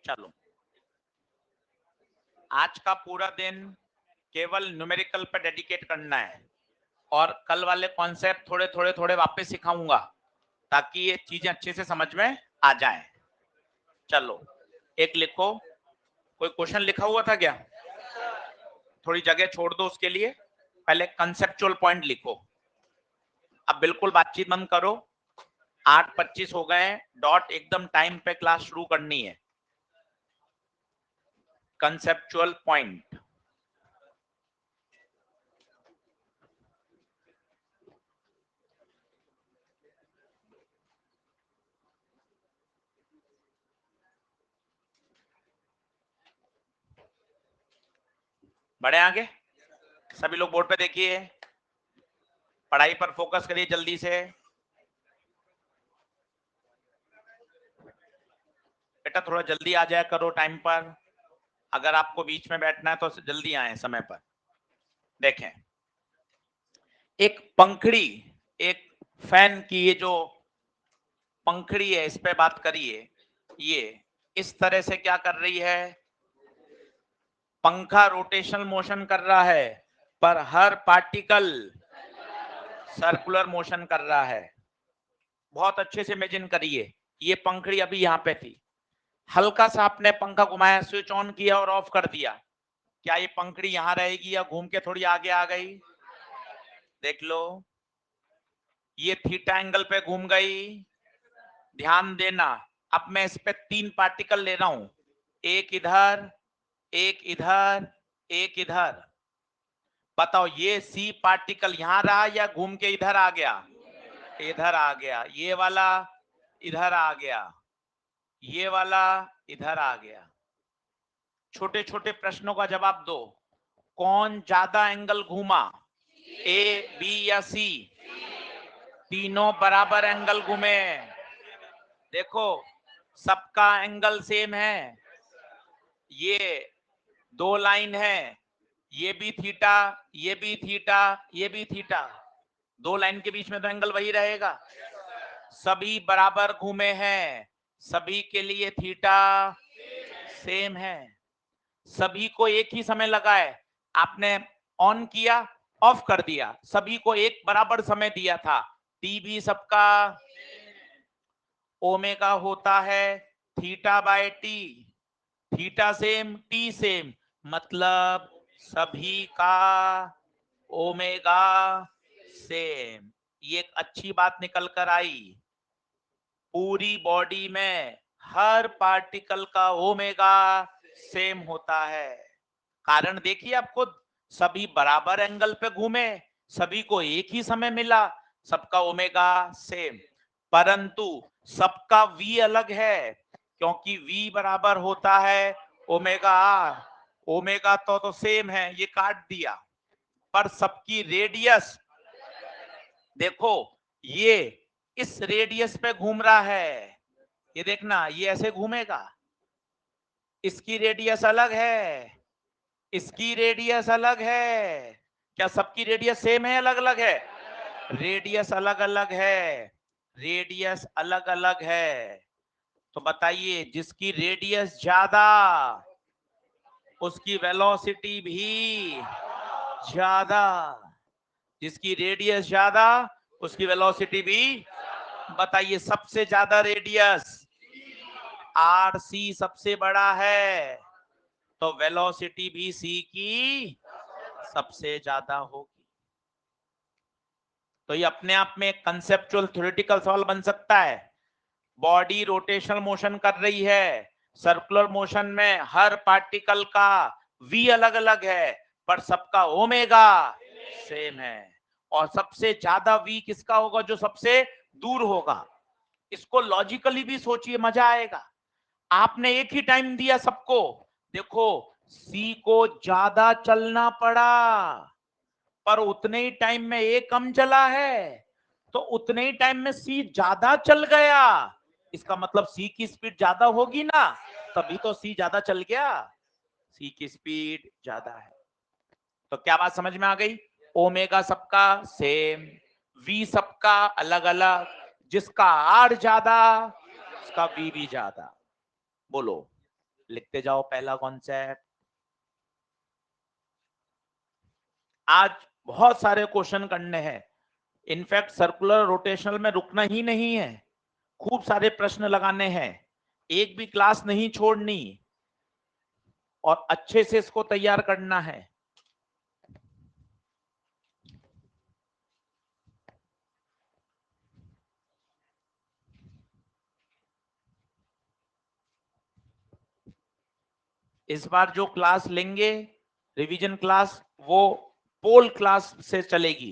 चलो, आज का पूरा दिन केवल न्यूमेरिकल पर डेडिकेट करना है और कल वाले कॉन्सेप्ट थोड़े वापस सिखाऊंगा ताकि ये चीजें अच्छे से समझ में आ जाए। चलो, एक लिखो। कोई क्वेश्चन लिखा हुआ था क्या? थोड़ी जगह छोड़ दो उसके लिए। पहले कंसेप्चुअल पॉइंट लिखो। अब बिल्कुल बातचीत बंद करो। 8:25 हो गए, डॉट एकदम टाइम पे क्लास शुरू करनी है। Conceptual point. बढ़े आगे? सभी लोग बोर्ड पे देखिए, पढ़ाई पर फोकस करिए जल्दी से। बेटा थोड़ा जल्दी आ जाया करो टाइम पर। अगर आपको बीच में बैठना है तो जल्दी आए समय पर। देखें, एक पंखड़ी, एक फैन की ये जो पंखड़ी है इस पे बात करिए। ये इस तरह से क्या कर रही है? पंखा रोटेशनल मोशन कर रहा है, पर हर पार्टिकल सर्कुलर मोशन कर रहा है। बहुत अच्छे से इमेजिन करिए, ये पंखड़ी अभी यहाँ पे थी, हल्का सा आपने पंखा घुमाया, स्विच ऑन किया और ऑफ कर दिया। क्या ये पंखड़ी यहां रहेगी या घूम के थोड़ी आगे आ गई? देख लो, ये थीटा एंगल पे घूम गई। ध्यान देना, अब मैं इस पे 3 पार्टिकल ले रहा हूं, एक इधर, एक इधर, एक इधर। बताओ ये सी पार्टिकल यहां रहा या घूम के इधर आ गया? इधर आ गया। ये वाला इधर आ गया, ये वाला इधर आ गया। छोटे छोटे प्रश्नों का जवाब दो। कौन ज्यादा एंगल घूमा, ए, बी या सी? तीनों बराबर एंगल घूमे। देखो, सबका एंगल सेम है। ये 2 लाइन है, ये भी थीटा, ये भी थीटा, ये भी थीटा। 2 लाइन के बीच में तो एंगल वही रहेगा। सभी बराबर घूमे हैं, सभी के लिए थीटा सेम है। सभी को एक ही समय लगा है। आपने ऑन किया, ऑफ कर दिया, सभी को एक बराबर समय दिया था। टी भी सबका ओमेगा होता है theta by T. Theta same, T same, मतलब सभी का ओमेगा सेम। ये एक अच्छी बात निकल कर आई। पूरी बॉडी में हर पार्टिकल का ओमेगा सेम होता है। कारण देखिए आपको, सभी बराबर एंगल पे घूमे, सभी को एक ही समय मिला, सबका ओमेगा सेम। परंतु सबका v अलग है, क्योंकि v बराबर होता है ओमेगा आर। ओमेगा तो सेम है, ये काट दिया, पर सबकी रेडियस देखो, ये इस रेडियस पे घूम रहा है। ये देखना, ये ऐसे घूमेगा, इसकी रेडियस अलग है, इसकी रेडियस अलग है। क्या सबकी रेडियस सेम है, अलग अलग है? रेडियस अलग अलग है, रेडियस अलग अलग है। तो बताइए, जिसकी रेडियस ज्यादा उसकी वेलोसिटी भी ज्यादा। जिसकी रेडियस ज्यादा उसकी वेलोसिटी भी। बताइए, सबसे ज्यादा रेडियस आर सी सबसे बड़ा है, तो वेलोसिटी भी सी की सबसे ज्यादा होगी। तो ये अपने आप में कंसेप्चुअल थ्योरेटिकल सवाल बन सकता है। बॉडी रोटेशनल मोशन कर रही है, सर्कुलर मोशन में हर पार्टिकल का v अलग अलग है, पर सबका ओमेगा सेम है। और सबसे ज्यादा v किसका होगा? जो सबसे दूर होगा। इसको लॉजिकली भी सोचिए, मजा आएगा। आपने एक ही टाइम दिया सबको, देखो c को ज्यादा चलना पड़ा, पर उतने ही टाइम में ए कम चला है, तो उतने ही टाइम में सी ज्यादा चल गया। इसका मतलब सी की स्पीड ज्यादा होगी ना, तभी तो सी ज्यादा चल गया। सी की स्पीड ज्यादा है। तो क्या बात समझ में आ गई? ओमेगा सबका सेम, वी सबका अलग अलग, जिसका आर ज्यादा उसका वी भी ज्यादा। बोलो, लिखते जाओ पहला कॉन्सेप्ट। आज बहुत सारे क्वेश्चन करने हैं, इनफैक्ट सर्कुलर रोटेशनल में रुकना ही नहीं है, खूब सारे प्रश्न लगाने हैं, एक भी क्लास नहीं छोड़नी और अच्छे से इसको तैयार करना है। इस बार जो क्लास लेंगे रिवीजन क्लास, वो पोल क्लास से चलेगी।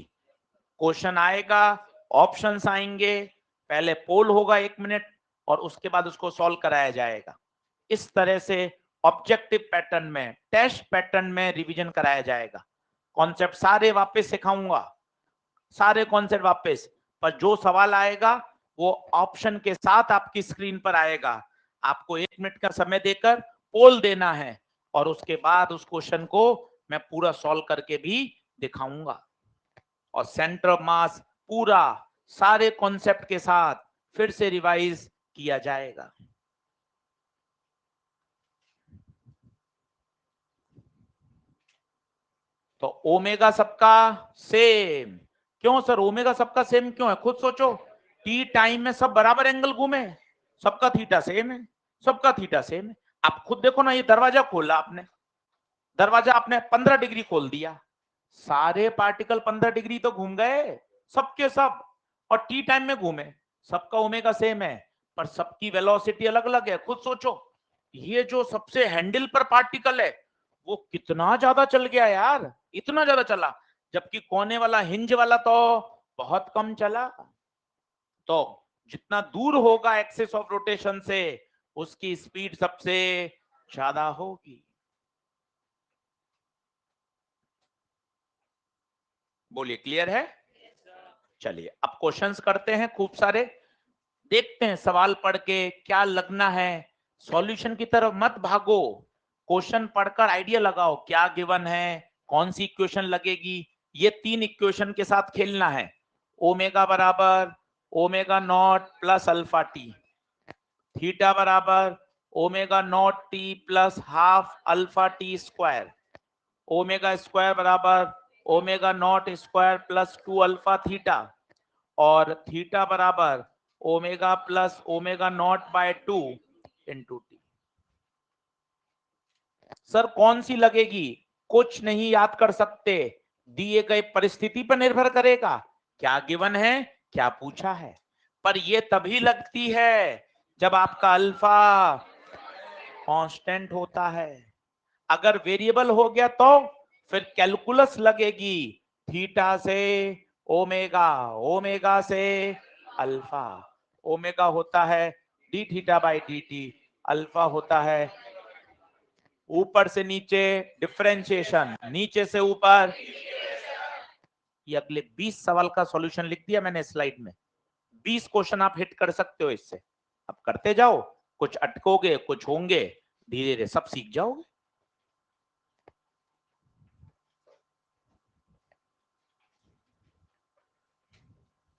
क्वेश्चन आएगा, ऑप्शंस आएंगे, पहले पोल होगा 1 मिनट और उसके बाद उसको सॉल्व कराया जाएगा। इस तरह से ऑब्जेक्टिव पैटर्न में, टेस्ट पैटर्न में रिवीजन कराया जाएगा। कॉन्सेप्ट सारे वापस सिखाऊंगा, सारे कॉन्सेप्ट वापस, पर जो सवाल आएगा वो ऑप्शन के साथ आपकी स्क्रीन पर आएगा। आपको 1 मिनट का समय देकर पोल देना है और उसके बाद उस क्वेश्चन को मैं पूरा सॉल्व करके भी दिखाऊंगा। और सेंटर ऑफ मास पूरा सारे कॉन्सेप्ट के साथ फिर से रिवाइज किया जाएगा। तो ओमेगा सबका सेम क्यों सर? ओमेगा सबका सेम क्यों है? खुद सोचो, टी टाइम में सब बराबर एंगल घूमे, सबका थीटा सेम है, सबका थीटा सेम है। आप खुद देखो ना, ये दरवाजा खोला आपने, दरवाजा आपने 15 डिग्री खोल दिया, सारे पार्टिकल 15 डिग्री तो घूम गए, सबके सब, और टी टाइम में घूमे, सबका ओमेगा सेम है, पर सबकी वेलोसिटी अलग अलग है। खुद सोचो, ये जो सबसे हैंडल पर पार्टिकल है वो कितना ज्यादा चल गया यार, इतना ज्यादा चला, जबकि कोने वाला हिंज वाला तो बहुत कम चला। तो जितना दूर होगा एक्सिस ऑफ रोटेशन से, उसकी स्पीड सबसे ज्यादा होगी। बोलिए, क्लियर है? चलिए अब क्वेश्चंस करते हैं खूब सारे, देखते हैं सवाल पढ़ के क्या लगना है। सॉल्यूशन की तरफ मत भागो, क्वेश्चन पढ़कर आइडिया लगाओ क्या गिवन है, कौन सी इक्वेशन लगेगी। ये 3 इक्वेशन के साथ खेलना है। ओमेगा बराबर omega naught plus alpha T, theta बराबर omega naught T plus half alpha T square, omega square बराबर omega naught square plus 2 alpha theta, और थीटा बराबर omega plus omega naught by 2 into टी। सर कौन सी लगेगी? कुछ नहीं याद कर सकते, दिए गए परिस्थिति पर निर्भर करेगा, क्या गिवन है, क्या पूछा है। पर ये तभी लगती है जब आपका अल्फा कांस्टेंट होता है। अगर वेरिएबल हो गया तो फिर कैलकुलस लगेगी, थीटा से ओमेगा, ओमेगा से अल्फा। ओमेगा होता है D theta by D T, alpha होता है ऊपर से नीचे डिफरेंशिएशन, नीचे से ऊपर। ये अगले 20 सवाल का सॉल्यूशन लिख दिया मैंने स्लाइड में, 20 क्वेश्चन आप हिट कर सकते हो इससे। अब करते जाओ, कुछ अटकोगे, कुछ होंगे, धीरे धीरे सब सीख जाओगे।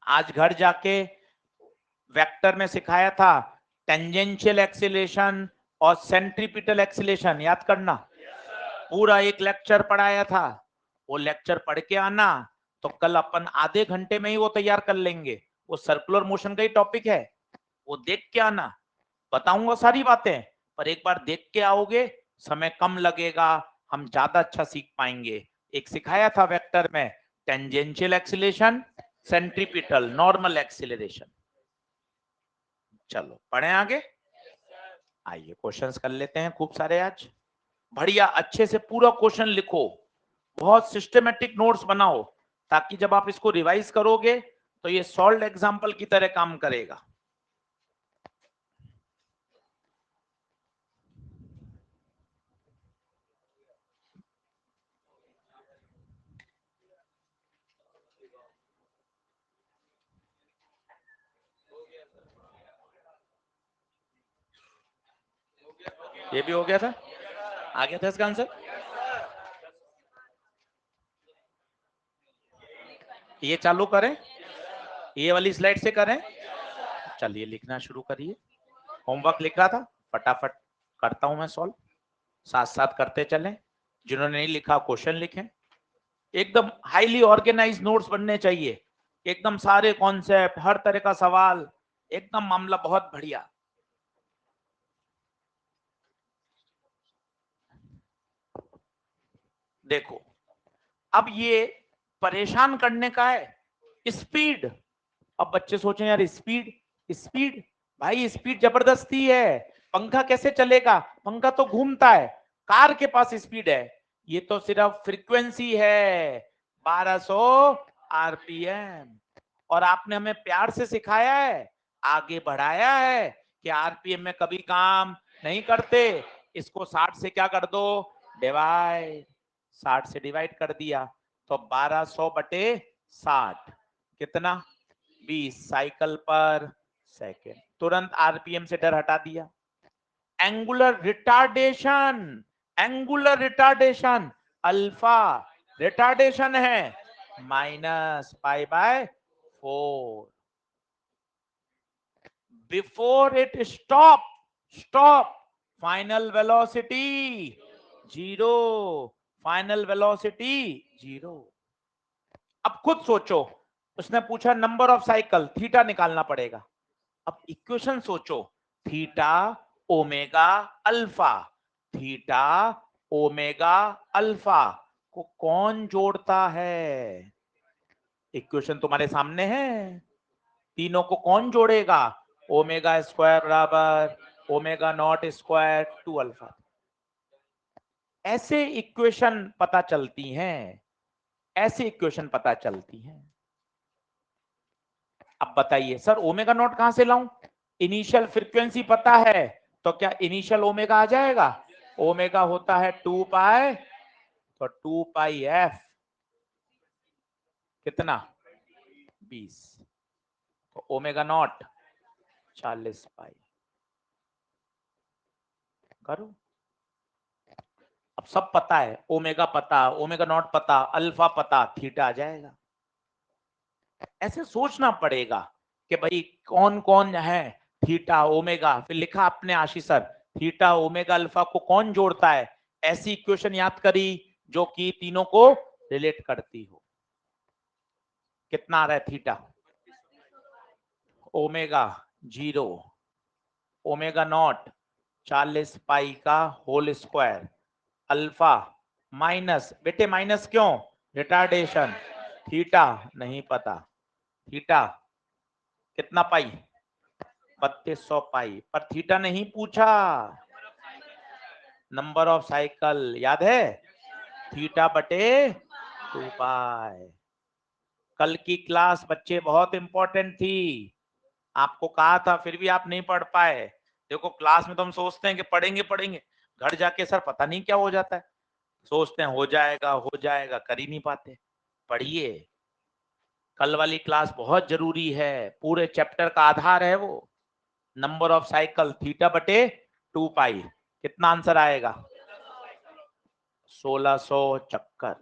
आज घर जाके वेक्टर में सिखाया था टेंजेंशियल एक्सीलरेशन और सेंट्रीपिटल एक्सीलरेशन, याद करना। पूरा एक लेक्चर पढ़ाया था, वो लेक्चर पढ़ के आना, तो कल अपन आधे घंटे में ही वो तैयार कर लेंगे। वो सर्कुलर मोशन का ही टॉपिक है, वो देख के आना, बताऊंगा सारी बातें, पर एक बार देख के आओगे, समय कम लगेगा, हम ज्यादा अच्छा सीख पाएंगे। एक सिखाया था वेक्टर में tangential acceleration, centripetal, normal acceleration. चलो पढ़ें आगे। आइए क्वेश्चंस कर लेते हैं खूब सारे आज। बढ़िया अच्छे से पूरा क्वेश्चन लिखो, बहुत सिस्टमेटिक नोट्स बनाओ, ताकि जब आप इसको रिवाइज करोगे तो ये सॉल्व एग्जांपल की तरह काम करेगा। ये भी हो गया था, आ गया था इसका आंसर। ये चालू करें, ये वाली स्लाइड से करें। चलिए लिखना शुरू करिए, होमवर्क लिख रहा था फटाफट करता हूं मैं सॉल्व, साथ साथ करते चलें। जिन्होंने नहीं लिखा क्वेश्चन लिखें। एकदम हाईली ऑर्गेनाइज नोट्स बनने चाहिए, एकदम सारे कॉन्सेप्ट, हर तरह का सवाल, एकदम मामला बहुत बढ़िया। देखो अब ये परेशान करने का है स्पीड। अब बच्चे सोचें यार स्पीड स्पीड, भाई स्पीड जबरदस्ती है। पंखा कैसे चलेगा, पंखा तो घूमता है। कार के पास स्पीड है, ये तो सिर्फ फ्रीक्वेंसी है 1200 आरपीएम। और आपने हमें प्यार से सिखाया है, आगे बढ़ाया है कि आरपीएम में कभी काम नहीं करते। इसको 60 से क्या कर दो, डिवाइड। 60 से डिवाइड कर दिया तो 1200 बटे 60 कितना, 20 साइकिल पर सेकेंड। तुरंत आरपीएम से डर हटा दिया। Angular retardation, angular retardation alpha retardation है -π/4। Before it stop final velocity 0, final velocity 0। अब खुद सोचो, उसने पूछा नंबर ऑफ साइकिल, थीटा निकालना पड़ेगा। अब इक्वेशन सोचो, theta omega alpha, theta omega alpha को कौन जोड़ता है? इक्वेशन तुम्हारे सामने है, तीनों को कौन जोड़ेगा? ओमेगा स्क्वायर बराबर ओमेगा नॉट स्क्वायर 2 अल्फा। ऐसे इक्वेशन पता चलती हैं, ऐसे इक्वेशन पता चलती हैं। अब बताइए सर ओमेगा नॉट कहां से लाऊं? इनिशियल फ्रीक्वेंसी पता है तो क्या इनिशियल ओमेगा आ जाएगा? ओमेगा होता है 2 पाई, तो 2 पाई एफ कितना 20, तो ओमेगा नॉट 40 पाई। करो, अब सब पता है, ओमेगा पता, ओमेगा नॉट पता, अल्फा पता, थीटा आ जाएगा। ऐसे सोचना पड़ेगा कि भाई कौन कौन है, थीटा ओमेगा, फिर लिखा आपने आशीष सर, थीटा ओमेगा अल्फा को कौन जोड़ता है? ऐसी इक्वेशन याद करी जो कि तीनों को रिलेट करती हो। कितना आ रहा है थीटा? ओमेगा 0, ओमेगा नॉट 40 पाई का होल स्क्वायर, अल्फा माइनस, बेटे माइनस क्यों? रिटार्डेशन। थीटा नहीं पता, थीटा कितना पाई? 3200 पाई। पर थीटा नहीं पूछा, नंबर ऑफ साइकिल याद है, थीटा बटे 2 पाई। कल की क्लास बच्चे बहुत इंपॉर्टेंट थी, आपको कहा था फिर भी आप नहीं पढ़ पाए। देखो क्लास में तो हम सोचते हैं कि पढ़ेंगे पढ़ेंगे, घर जाके सर पता नहीं क्या हो जाता है, सोचते हैं हो जाएगा, कर ही नहीं पाते। पढ़िए, कल वाली क्लास बहुत जरूरी है, पूरे चैप्टर का आधार है वो। नंबर ऑफ साइकिल थीटा बटे 2 पाई, कितना आंसर आएगा? 1600 चक्कर।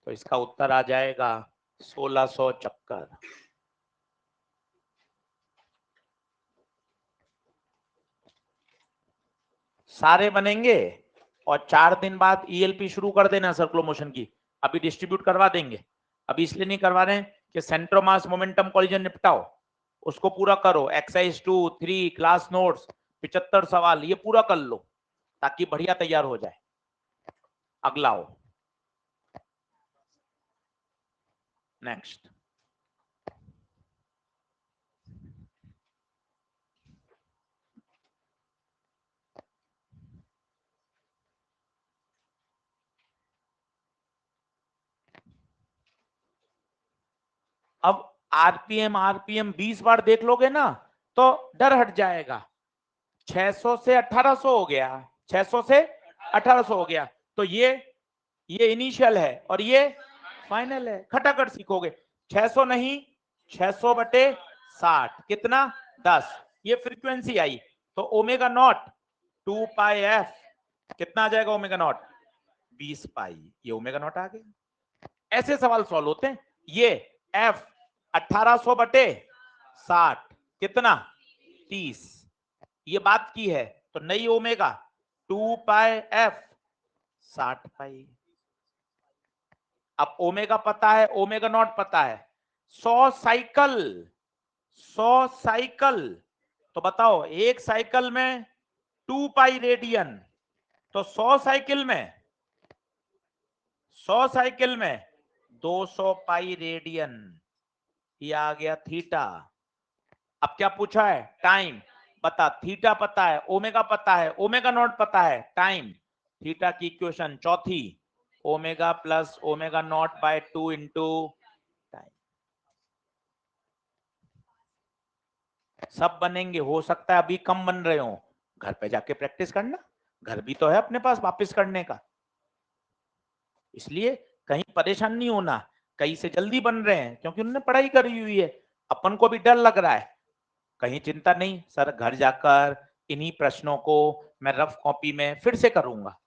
तो इसका उत्तर आ जाएगा 1600 चक्कर। सारे बनेंगे और 4 दिन बाद ईएलपी शुरू कर देना सर्कुलर मोशन की। अभी डिस्ट्रीब्यूट करवा देंगे, अभी इसलिए नहीं करवा रहे हैं कि सेंटर मास मोमेंटम कोलिजन निपटाओ, उसको पूरा करो। एक्सरसाइज 2, 3 क्लास नोट्स 75 सवाल ये पूरा कर लो ताकि बढ़िया तैयार हो जाए। अगला हो, नेक्स्ट। अब आरपीएम आरपीएम 20 बार देख लोगे ना तो डर हट जाएगा। 600 से 1800 हो गया, 600 से 1800 हो गया, तो ये इनिशियल है और ये फाइनल है। खटाखट सीखोगे। 600 नहीं, 600 बटे 60 कितना 10, ये फ्रीक्वेंसी आई, तो ओमेगा नॉट 2 पाई एफ कितना आ जाएगा? ओमेगा नॉट 20 पाई, ये ओमेगा नॉट आ गया। ऐसे सवाल सॉल्व होते हैं। ये एफ 1800 बटे 60 कितना 30, ये बात की है तो नई ओमेगा 2 पाई एफ 60 पाई। अब ओमेगा पता है, ओमेगा नॉट पता है, 100 साइकिल, 100 साइकिल, तो बताओ एक साइकिल में 2 पाई रेडियन, तो 100 साइकिल में 100 साइकिल में 200 पाई रेडियन, ये आ गया थीटा। अब क्या पूछा है? टाइम। बता, थीटा पता है, ओमेगा पता है, ओमेगा नॉट पता है, टाइम। थीटा की इक्वेशन चौथी, omega plus omega naught by 2 into time. सब बनेंगे, हो सकता है अभी कम बन रहे हो, घर पे जाके प्रैक्टिस करना, घर भी तो है अपने पास वापस करने का। इसलिए कहीं परेशान नहीं होना, कहीं से जल्दी बन रहे हैं क्योंकि उन्होंने पढ़ाई करी हुई है, अपन को भी डर लग रहा है, कहीं चिंता नहीं, सर घर जाकर इन्हीं प्रश्नों को मैं रफ कॉपी में फिर से करूंगा,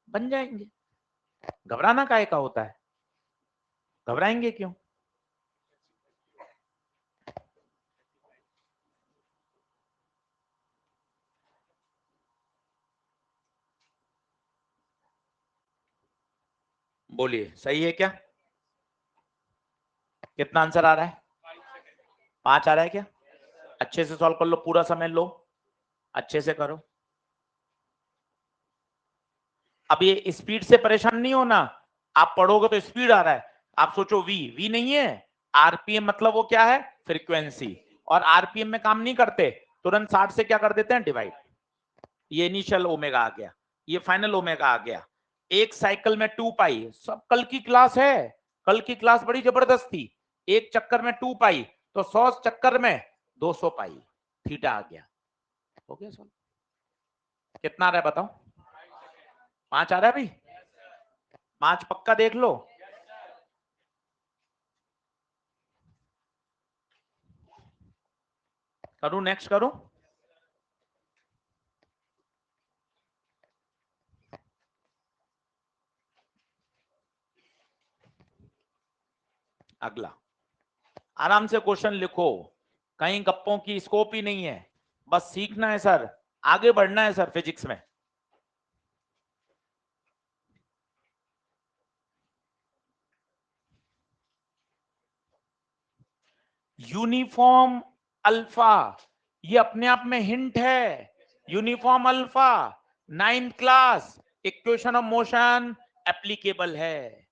बन जाएंगे। घबराना काहे का होता है, घबराएंगे क्यों? बोलिए, सही है क्या? कितना आंसर आ रहा है? 5 आ रहा है क्या? अच्छे से सॉल्व कर लो, पूरा समय लो, अच्छे से करो। अब ये स्पीड से परेशान नहीं होना, आप पढ़ोगे तो स्पीड आ रहा है, आप सोचो वी, वी नहीं है, आरपीएम मतलब वो क्या है? फ्रीक्वेंसी, और आरपीएम में काम नहीं करते, तुरंत 60 से क्या कर देते हैं? डिवाइड। ये इनिशियल ओमेगा आ गया, ये फाइनल ओमेगा आ गया, एक साइकिल में 2 पाई, सब कल की क्लास है, कल की क्लास बड़ी जबरदस्त थी, एक चक्कर में 2 पाई, तो 100 चक्कर में 200 पाई, थीटा आ गया। हो गया सर? कितना आ रहा है बताओ? 5 आ रहा है भाई? 5 पक्का देख लो। करूं नेक्स्ट करूं? अगला, आराम से क्वेश्चन लिखो, कहीं गप्पों की स्कोप ही नहीं है, बस सीखना है सर, आगे बढ़ना है सर फिजिक्स में। यूनिफॉर्म अल्फा, ये अपने आप में हिंट है, uniform alpha 9th class equation of motion applicable है,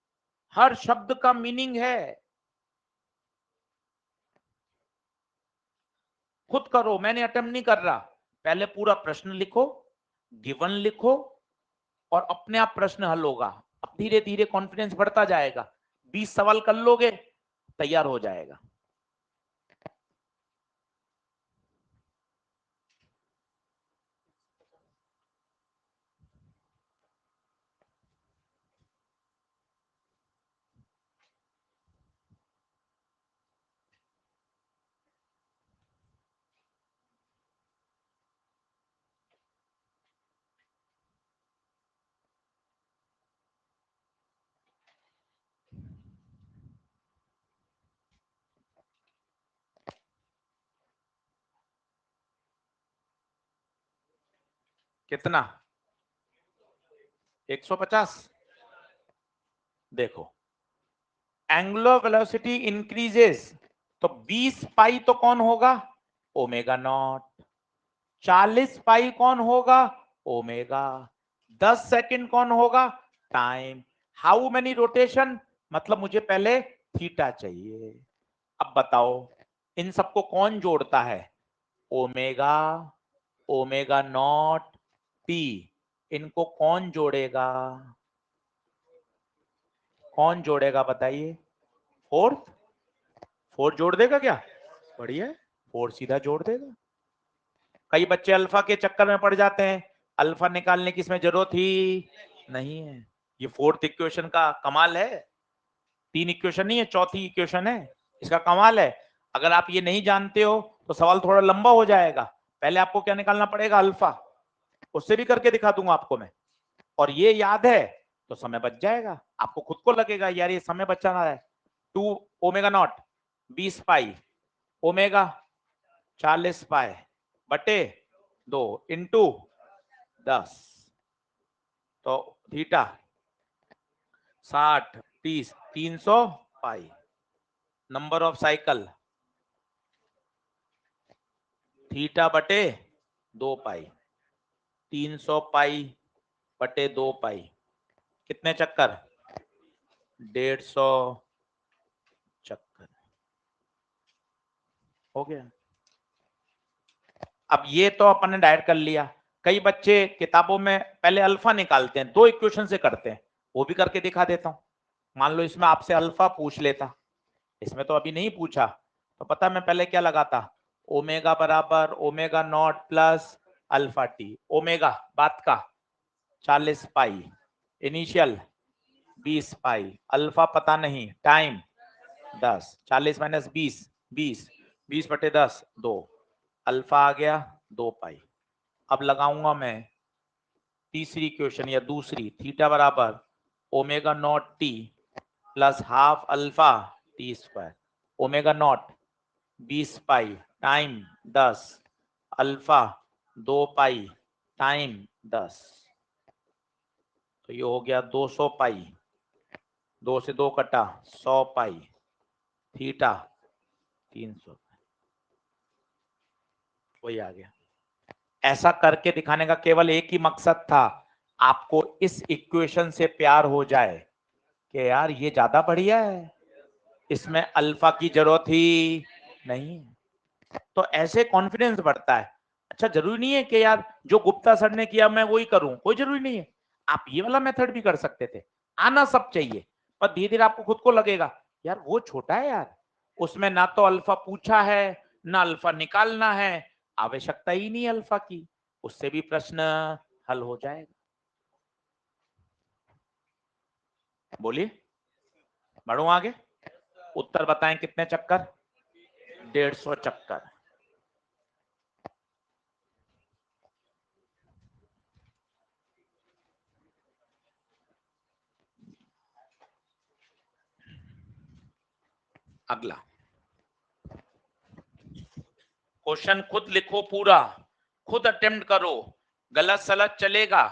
हर शब्द का मीनिंग है। खुद करो, मैंने अटेम्प्ट नहीं कर रहा, पहले पूरा प्रश्न लिखो, गिवन लिखो, और अपने आप प्रश्न हल होगा, अब धीरे धीरे कॉन्फिडेंस बढ़ता जाएगा, 20 सवाल कर लोगे तैयार हो जाएगा। कितना? 150? देखो, एंगुलर वेलोसिटी इंक्रीजेस, तो 20 पाई तो कौन होगा? Omega naught. 40 पाई कौन होगा? ओमेगा। 10 सेकंड कौन होगा? टाइम। हाउ मेनी रोटेशन, मतलब मुझे पहले थीटा चाहिए। अब बताओ इन सबको कौन जोड़ता है? ओमेगा, ओमेगा नॉट, पी, इनको कौन जोड़ेगा? कौन जोड़ेगा बताइए? फोर्थ? फोर जोड़ देगा क्या? बढ़िया है, फोर सीधा जोड़ देगा। कई बच्चे अल्फा के चक्कर में पड़ जाते हैं, अल्फा निकालने की इसमें जरूरत ही नहीं है, ये फोर्थ इक्वेशन का कमाल है, 3 इक्वेशन नहीं है, चौथी इक्वेशन है, इसका कमाल है। अगर आप ये नहीं जानते हो तो सवाल थोड़ा लंबा हो जाएगा, पहले आपको क्या निकालना पड़ेगा? अल्फा, उससे भी करके दिखा दूंगा आपको मैं, और ये याद है तो समय बच जाएगा, आपको खुद को लगेगा यार ये समय बचाना है। 2 ओमेगा नॉट 20 पाई, ओमेगा 40 पाई बटे 2 इंटू 10, तो theta 60, 30, 300 pi. Number of cycle theta बटे 2 पाई, 300 पाई बटे 2 पाई, कितने चक्कर? 150 चक्कर। हो गया। अब ये तो अपन ने डायरेक्ट कर लिया। कई बच्चे किताबों में पहले अल्फा निकालते हैं, 2 इक्वेशन से करते हैं, वो भी करके दिखा देता हूं। मान लो इसमें आपसे अल्फा पूछ लेता, इसमें तो अभी नहीं पूछा, तो पता मैं पहले क्या लगाता, ओमेगा बराबर omega naught plus alpha T. Omega बात का 40 पाई, इनिशियल 20 पाई, अल्फा पता नहीं, टाइम 10, 40 माइनस 20, 20, 20 बटे 10 2, अल्फा आ गया 2 पाई। अब लगाऊंगा मैं तीसरी इक्वेशन या दूसरी, थीटा बराबर omega naught T plus half alpha T square. Omega naught 20 पाई टाइम 10, अल्फा 2 पाई टाइम 10, तो ये हो गया 200 पाई, 2 से 2 कटा 100 पाई, थीटा 300, वही आ गया। ऐसा करके दिखाने का केवल एक ही मकसद था, आपको इस इक्वेशन से प्यार हो जाए कि यार ये ज्यादा बढ़िया है, इसमें अल्फा की जरूरत ही नहीं। तो ऐसे कॉन्फिडेंस बढ़ता है। अच्छा, जरूरी नहीं है कि यार जो गुप्ता सर ने किया मैं वही करूं, कोई जरूरी नहीं है। आप ये वाला मेथड भी कर सकते थे, आना सब चाहिए, पर धीरे धीरे आपको खुद को लगेगा यार वो छोटा है यार, उसमें ना तो अल्फा पूछा है ना अल्फा निकालना है, आवश्यकता ही नहीं अल्फा की, उससे भी प्रश्न हल हो जाएगा। बोलिए, बढ़ू आगे। उत्तर बताएं कितने चक्कर? 150 चक्कर। अगला क्वेश्चन खुद लिखो पूरा, खुद अटेम्प्ट करो, गलत सलत चलेगा,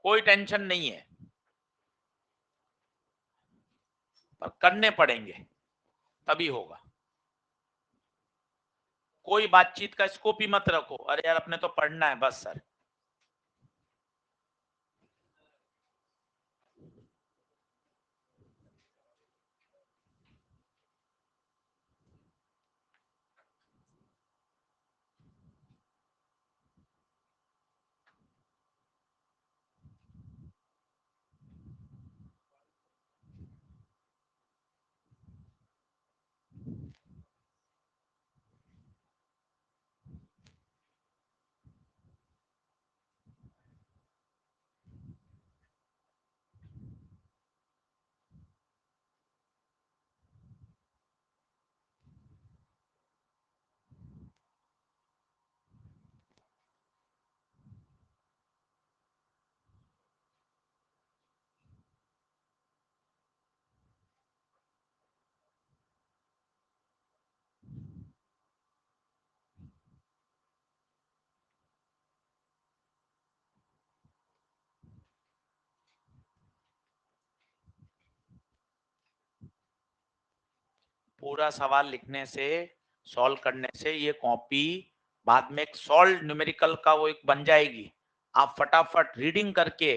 कोई टेंशन नहीं है, पर करने पड़ेंगे तभी होगा। कोई बातचीत का स्कोप ही मत रखो, अरे यार अपने तो पढ़ना है बस सर। पूरा सवाल लिखने से, सॉल्व करने से ये कॉपी बाद में एक सॉल्व न्यूमेरिकल का वो एक बन जाएगी। आप फटाफट रीडिंग करके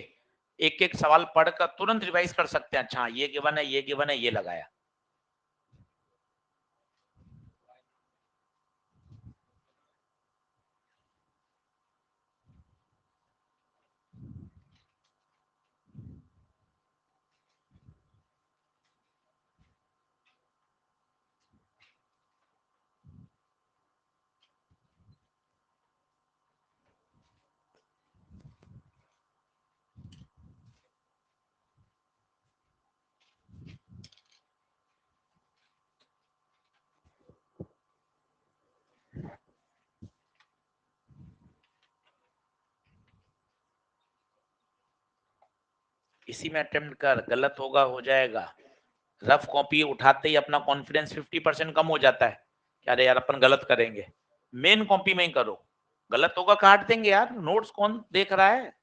एक एक सवाल पढ़कर तुरंत रिवाइज कर सकते हैं, अच्छा ये गिवन है, ये गिवन है, ये लगाया। इसी में अटेम्प्ट कर, गलत होगा हो जाएगा। रफ कॉपी उठाते ही अपना कॉन्फिडेंस 50% कम हो जाता है, क्या अरे यार अपन गलत करेंगे। मेन कॉपी में ही करो, गलत होगा काट देंगे यार, नोट्स कौन देख रहा है।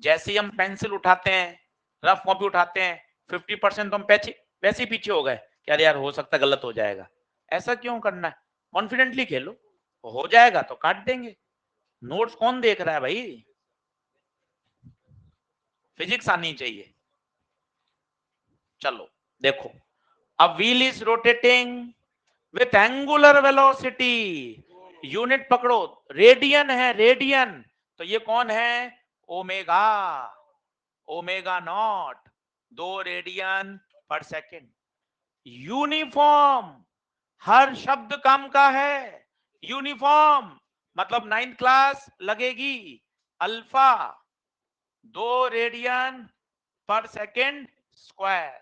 जैसे ही हम पेंसिल उठाते हैं, रफ कॉपी उठाते हैं, 50% तो हम वैसे ही पीछे हो गए कि अरे यार हो सकता है गलत हो जाएगा। ऐसा क्यों करना है? कॉन्फिडेंटली खेलो, हो जाएगा तो काट देंगे। नोट्स कौन देख रहा है भाई? फिजिक्स आनी चाहिए। चलो देखो, a wheel is rotating with angular velocity, unit पकड़ो, रेडियन है, रेडियन। तो ये कौन है? ओमेगा, ओमेगा नॉट, 2 रेडियन पर सेकेंड। यूनिफॉर्म, हर शब्द काम का है। यूनिफॉर्म मतलब 9th क्लास लगेगी। अल्फा 2 रेडियन पर सेकेंड स्क्वायर।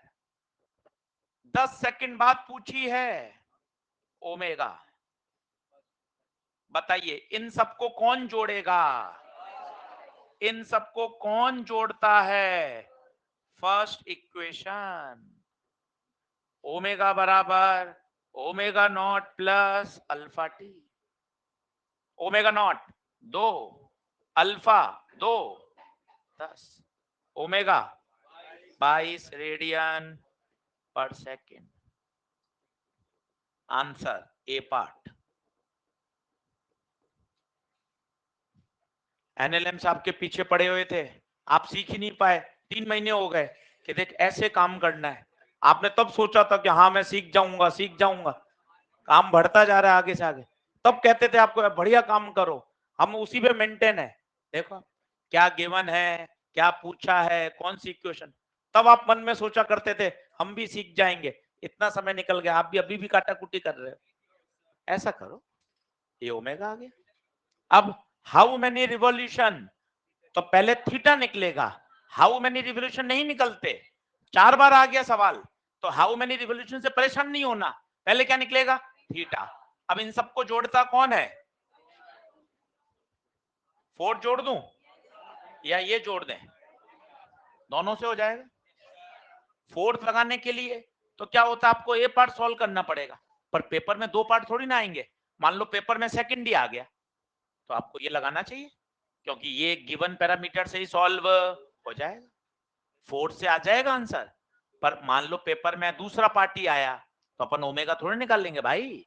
10 सेकंड बाद पूछी है ओमेगा। बताइए इन सबको कौन जोड़ेगा? इन सबको कौन जोड़ता है? फर्स्ट इक्वेशन, ओमेगा बराबर omega naught plus alpha T. Omega naught 2, alpha 2, 10, omega 22 radian पर second. Answer A part. NLM से आपके पीछे पड़े हुए थे, आप सीख ही नहीं पाए। 3 महीने हो गए कि देख ऐसे काम करना है। आपने तब सोचा था कि हाँ मैं सीख जाऊंगा, सीख जाऊंगा। काम बढ़ता जा रहा है आगे से आगे। तब कहते थे आपको बढ़िया काम करो, हम उसी पे मेंटेन है। देखो क्या गिवन है, क्या पूछा है, कौन सी इक्वेशन। तब आप मन में सोचा करते थे हम भी सीख जाएंगे। इतना समय निकल गया, आप भी अभी भी काटा कुटी कर रहे हो। ऐसा करो, ये ओमेगा आ गया। अब हाउ मेनी रिवॉल्यूशन, तो पहले थीटा निकलेगा। हाउ मेनी रिवॉल्यूशन नहीं निकलते। 4 बार आ गया सवाल, तो हाउ मेनी रिवॉल्यूशन से परेशान नहीं होना। पहले क्या निकलेगा? थीटा। अब इन सबको जोड़ता कौन है? 4 जोड़ दूं या ये जोड़ दें? दोनों से हो जाएगा। 4th लगाने के लिए तो क्या होता है, आपको ए पार्ट सॉल्व करना पड़ेगा। पर पेपर में 2 पार्ट थोड़ी ना आएंगे। मान लो पेपर में सेकंड ही आ गया, तो आपको ये लगाना चाहिए, क्योंकि ये गिवन पैरामीटर से ही सॉल्व हो जाएगा। 4 से आ जाएगा आंसर। पर मान लो पेपर में दूसरा पार्टी आया, तो अपन ओमेगा थोड़ी निकाल लेंगे भाई।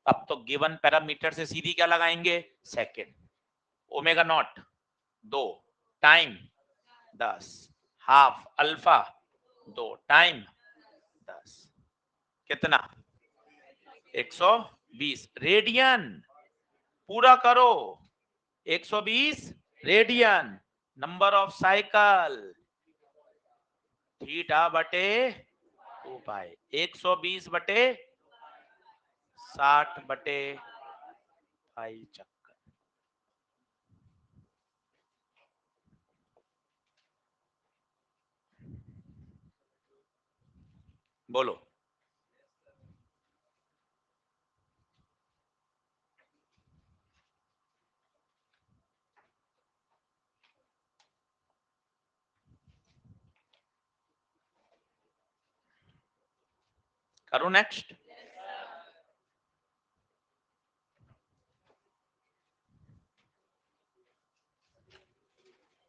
अब तो गिवन पैरामीटर से सीधी क्या लगाएंगे? Second. Omega naught 2 time 10, half alpha 2 time 10, कितना? 120 रेडियन। पूरा करो, 120 radian. Number of cycle theta बटे 2 पाई, 120 बटे 60 बटे पाई चक्कर। बोलो। करो नेक्स्ट।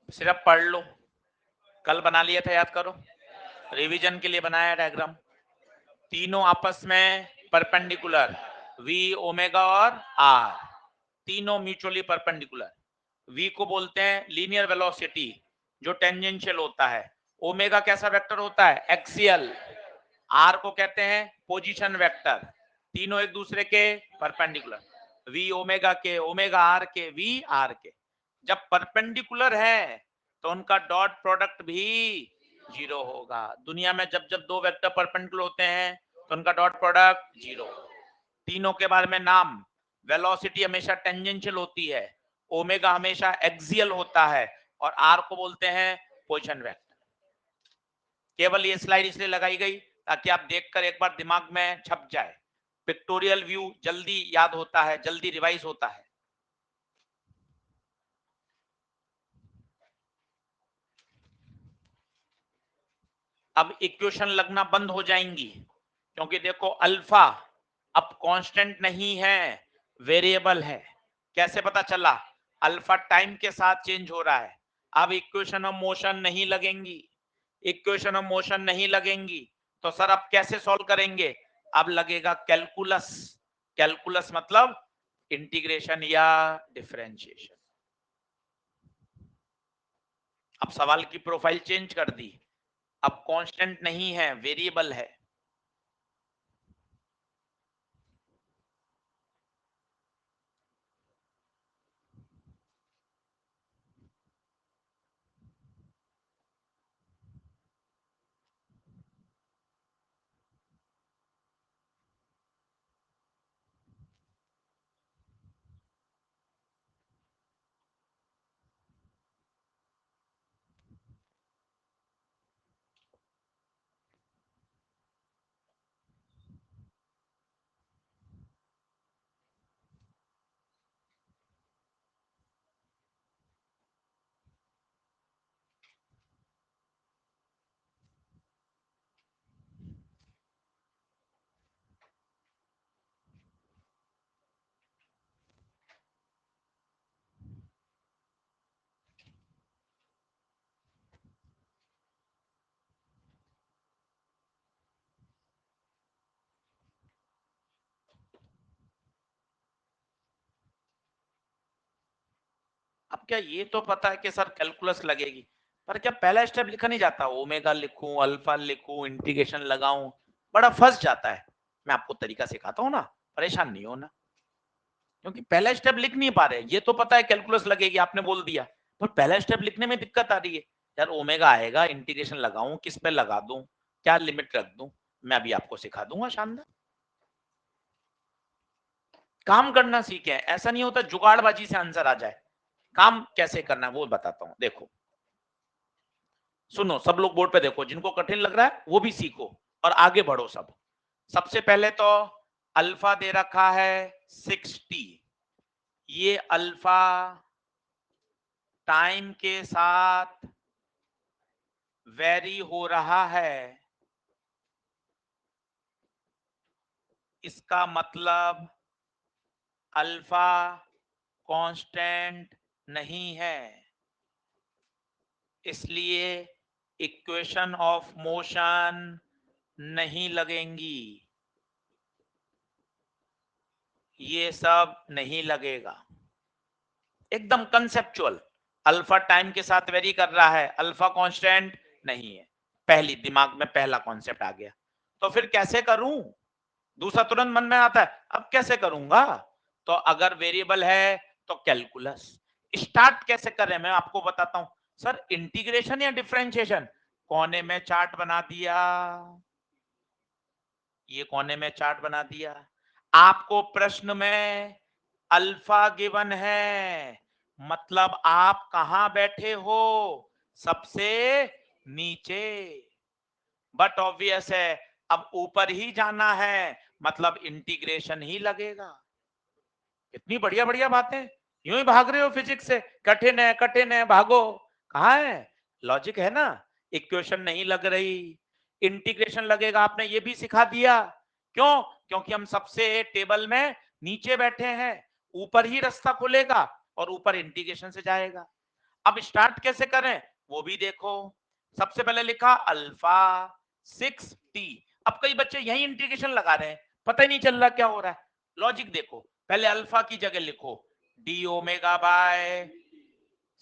सिर्फ पढ़ लो, कल बना लिया था, याद करो। रिवीजन के लिए बनाया डायग्राम। तीनों आपस में परपेंडिकुलर, वी ओमेगा और आर, तीनों म्यूचुअली परपेंडिकुलर। वी को बोलते हैं लीनियर वेलोसिटी, जो टेंजेंशियल होता है। ओमेगा कैसा वेक्टर होता है? एक्सियल। आर को कहते हैं पोजीशन वेक्टर। तीनों एक दूसरे के परपेंडिकुलर, वी ओमेगा के, ओमेगा आर के, वी आर के। जब परपेंडिकुलर है तो उनका डॉट प्रोडक्ट भी 0 होगा। दुनिया में जब जब दो वेक्टर परपेंडिकुलर होते हैं तो उनका डॉट प्रोडक्ट 0। तीनों के बारे में नाम, वेलोसिटी हमेशा टेंजेंशियल होती है, ओमेगा हमेशा एक्सियल होता है, और आर को बोलते हैं पोजीशन वेक्टर। केवल ये स्लाइड इसलिए लगाई गई ताकि आप देखकर एक बार दिमाग में छप जाए। पिक्टोरियल व्यू जल्दी याद होता है, जल्दी रिवाइज होता है। अब इक्वेशन लगना बंद हो जाएंगी, क्योंकि देखो अल्फा अब कांस्टेंट नहीं है, वेरिएबल है। कैसे पता चला? अल्फा टाइम के साथ चेंज हो रहा है। अब इक्वेशन ऑफ मोशन नहीं लगेंगी, इक्वेशन ऑफ मोशन नहीं लगेंगी, तो सर अब कैसे सॉल्व करेंगे? अब लगेगा कैलकुलस। कैलकुलस मतलब इंटीग्रेशन या डिफरेंशिएशन। अब सवाल की प्रोफाइल चेंज कर दी, अब कांस्टेंट नहीं है, वेरिएबल है। अब क्या ये तो पता है कि सर कैलकुलस लगेगी, पर क्या पहला स्टेप लिखा नहीं जाता? ओमेगा लिखूं, अल्फा लिखूं, इंटीग्रेशन लगाऊं, बड़ा फंस जाता है। मैं आपको तरीका सिखाता हूं ना, परेशान नहीं होना, क्योंकि पहला स्टेप लिख नहीं पा रहे। ये तो पता है कैलकुलस लगेगी, आपने बोल दिया, पर पहला स्टेप लिखने में दिक्कत आ रही है। यार ओमेगा आएगा, इंटीग्रेशन लगाऊं, किस पे लगा दूं, क्या लिमिट रख दूं, मैं अभी आपको सिखा दूंगा। शानदार काम करना सीखे, ऐसा नहीं होता जुगाड़बाजी से आंसर आ जाए। काम कैसे करना है वो बताता हूं। देखो सुनो, सब लोग बोर्ड पे देखो, जिनको कठिन लग रहा है वो भी सीखो और आगे बढ़ो सब। सबसे पहले तो अल्फा दे रखा है 60, ये अल्फा टाइम के साथ वेरी हो रहा है, इसका मतलब अल्फा कांस्टेंट नहीं है, इसलिए इक्वेशन ऑफ मोशन नहीं लगेंगी, ये सब नहीं लगेगा। एकदम कंसेप्चुअल। अल्फा टाइम के साथ वेरी कर रहा है, अल्फा कांस्टेंट नहीं है, पहली दिमाग में पहला कॉन्सेप्ट आ गया। तो फिर कैसे करूं? दूसरा तुरंत मन में आता है, अब कैसे करूंगा? तो अगर वेरिएबल है तो कैलकुलस। स्टार्ट कैसे करें मैं आपको बताता हूं। सर इंटीग्रेशन या डिफरेंशिएशन? कोने में चार्ट बना दिया, ये कोने में चार्ट बना दिया। आपको प्रश्न में अल्फा गिवन है, मतलब आप कहां बैठे हो? सबसे नीचे। बट ऑब्वियस है, अब ऊपर ही जाना है, मतलब इंटीग्रेशन ही लगेगा। कितनी बढ़िया बढ़िया बातें, यूं ही भाग रहे हो फिजिक्स से, कठिन है कठिन है, भागो। कहाँ है लॉजिक? है ना। इक्वेशन नहीं लग रही, इंटीग्रेशन लगेगा, आपने ये भी सिखा दिया। क्यों? क्योंकि हम सबसे टेबल में नीचे बैठे हैं, ऊपर ही रास्ता खुलेगा और ऊपर इंटीग्रेशन से जाएगा। अब स्टार्ट कैसे करें वो भी देखो। सबसे पहले लिखा अल्फा 6t। अब कई बच्चे यही इंटीग्रेशन लगा रहे हैं, पता ही नहीं चल रहा क्या हो रहा है। लॉजिक देखो, पहले अल्फा की जगह लिखो डी ओमेगा बाय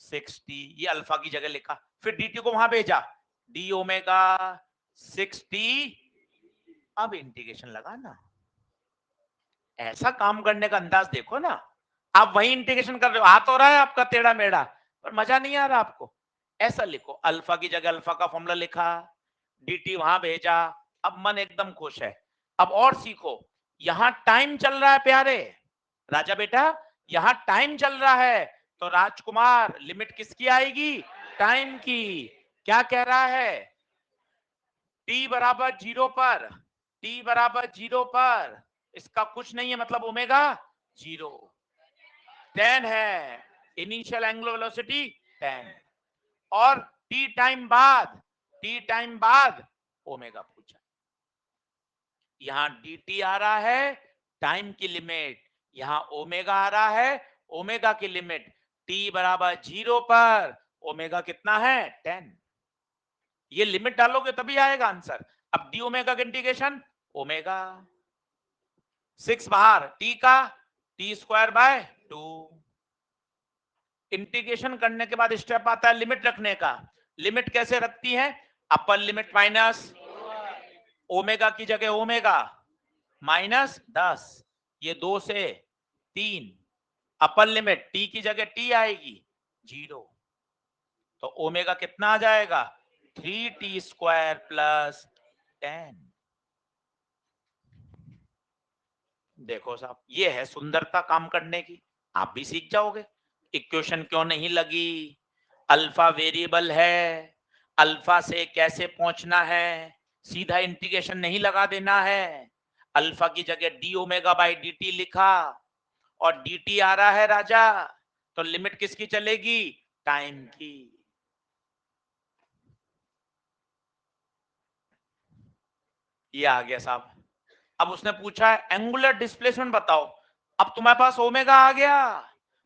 6t, ये अल्फा की जगह लिखा, फिर dt को वहां भेजा डी ओमेगा 6t। अब इंटीग्रेशन लगाना। ऐसा काम करने का अंदाज देखो ना, आप वही इंटीग्रेशन कर रहे हो, आ तो रहा है आपका टेढ़ा मेढ़ा, पर मजा नहीं आ रहा आपको। ऐसा लिखो, अल्फा की जगह अल्फा का फॉर्मूला लिखा, dt वहां भेजा, अब मन एकदम खुश है। अब और सीखो, यहां टाइम चल रहा है प्यारे राजा बेटा, यहां टाइम चल रहा है, तो राजकुमार लिमिट किसकी आएगी? टाइम की। क्या कह रहा है? t बराबर 0 पर, t बराबर 0 पर इसका कुछ नहीं है, मतलब ओमेगा 0। 10 है इनिशियल एंगुलर वेलोसिटी 10, और टी टाइम बाद ओमेगा पूछा। यहां dt आ रहा है टाइम की लिमिट, यहां ओमेगा आ रहा है ओमेगा की लिमिट। t बराबर 0 पर ओमेगा कितना है 10। ये लिमिट डालोगे तभी आएगा आंसर। अब डी ओमेगा का इंटीग्रेशन ओमेगा 6 बाहर टी का टी स्क्वायर बाय 2। इंटीग्रेशन करने के बाद स्टेप आता है लिमिट रखने का। लिमिट कैसे रखती है? अपर लिमिट माइनस ओमेगा की जगह ओमेगा माइनस 10, ये 2 से 3। अपर लिमिट टी की जगह टी आएगी 0, तो ओमेगा कितना आ जाएगा 3t स्क्वायर प्लस 10। देखो साहब, ये है सुंदरता काम करने की, आप भी सीख जाओगे। इक्वेशन क्यों नहीं लगी, अल्फा वेरिएबल है, अल्फा से कैसे पहुंचना है, सीधा इंटीग्रेशन नहीं लगा देना है। अल्फा की जगह D omega by D T लिखा, और डी टी आ रहा है राजा, तो लिमिट किसकी चलेगी? टाइम की। ये आ गया साहब। अब उसने पूछा है एंगुलर डिस्प्लेसमेंट बताओ। अब तुम्हारे पास ओमेगा आ गया,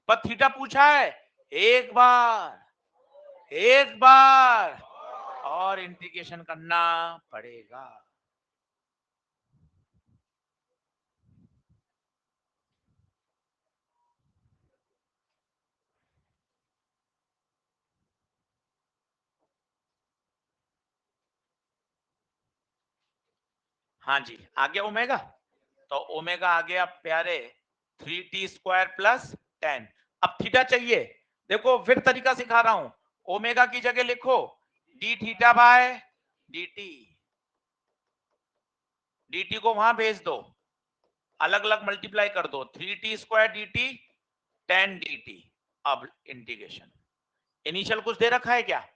पर थीटा पूछा है। एक बार और इंटीग्रेशन करना पड़ेगा। हाँ जी, आ गया ओमेगा, तो ओमेगा आ गया प्यारे 3t स्क्वायर प्लस 10। अब थीटा चाहिए। देखो फिर तरीका सिखा रहा हूं, ओमेगा की जगह लिखो D theta by D T, D T को वहां भेज दो, अलग अलग मल्टीप्लाई कर दो, 3t square D T 10 D T. अब इंटीग्रेशन, इनिशियल कुछ दे रखा है क्या?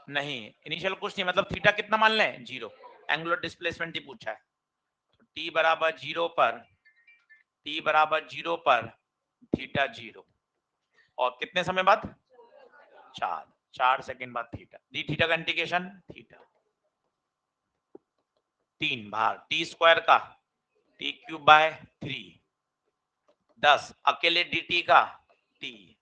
नहीं, इनिशियल कुछ नहीं, मतलब थीटा कितना मान लें 0। एंगुलर डिस्प्लेसमेंट ही पूछा है, तो t बराबर 0 पर, t बराबर 0 पर थीटा 0, और कितने समय बाद? 4 सेकंड बाद थीटा, डी थीटा का इंटीग्रेशन थीटा 3 भाग टी स्क्वायर का टी क्यूब बाय 3, 10 अकेले डी टी का टी।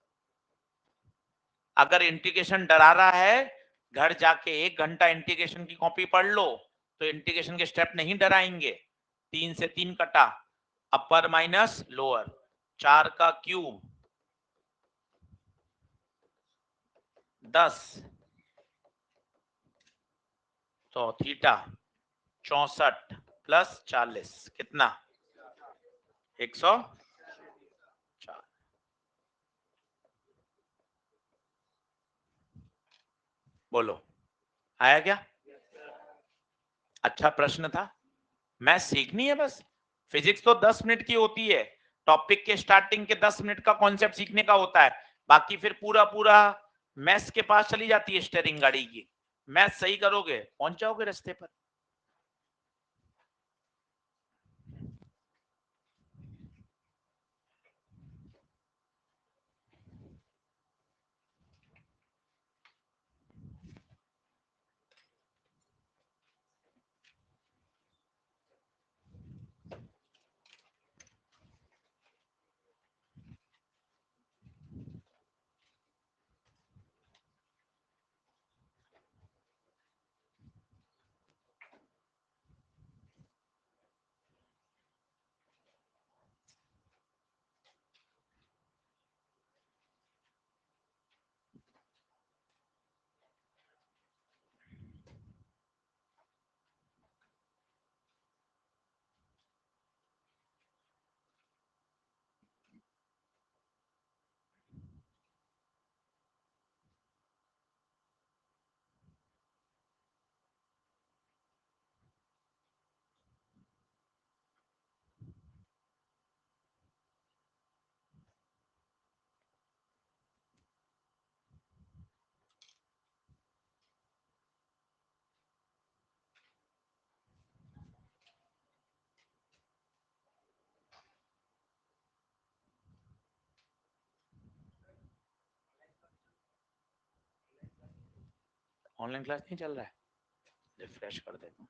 अगर इंटीग्रेशन डरा रहा है, घर जाके 1 घंटा इंटीग्रेशन की कॉपी पढ़ लो, तो इंटीग्रेशन के स्टेप नहीं डराएंगे। 3 से 3 कटा, अपर माइनस लोअर, 4 का क्यूब 10, तो थीटा 64 प्लस 40 कितना? 104। बोलो, आया क्या? अच्छा प्रश्न था। मैथ सीखनी है बस। फिजिक्स तो 10 मिनट की होती है, टॉपिक के स्टार्टिंग के 10 मिनट का कॉन्सेप्ट सीखने का होता है, बाकी फिर पूरा पूरा मैथ्स के पास चली जाती है स्टीयरिंग गाड़ी की। मैथ सही करोगे पहुंच जाओगे रास्ते पर। ऑनलाइन क्लास नहीं चल रहा है, रिफ्रेश कर देता हूँ।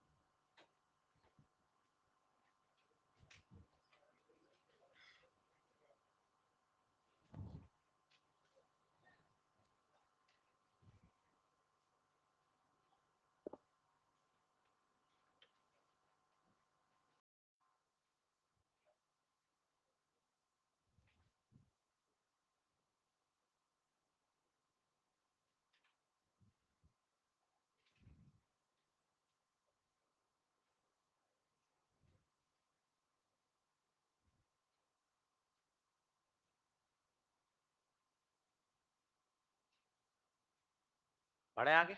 बढ़े आगे।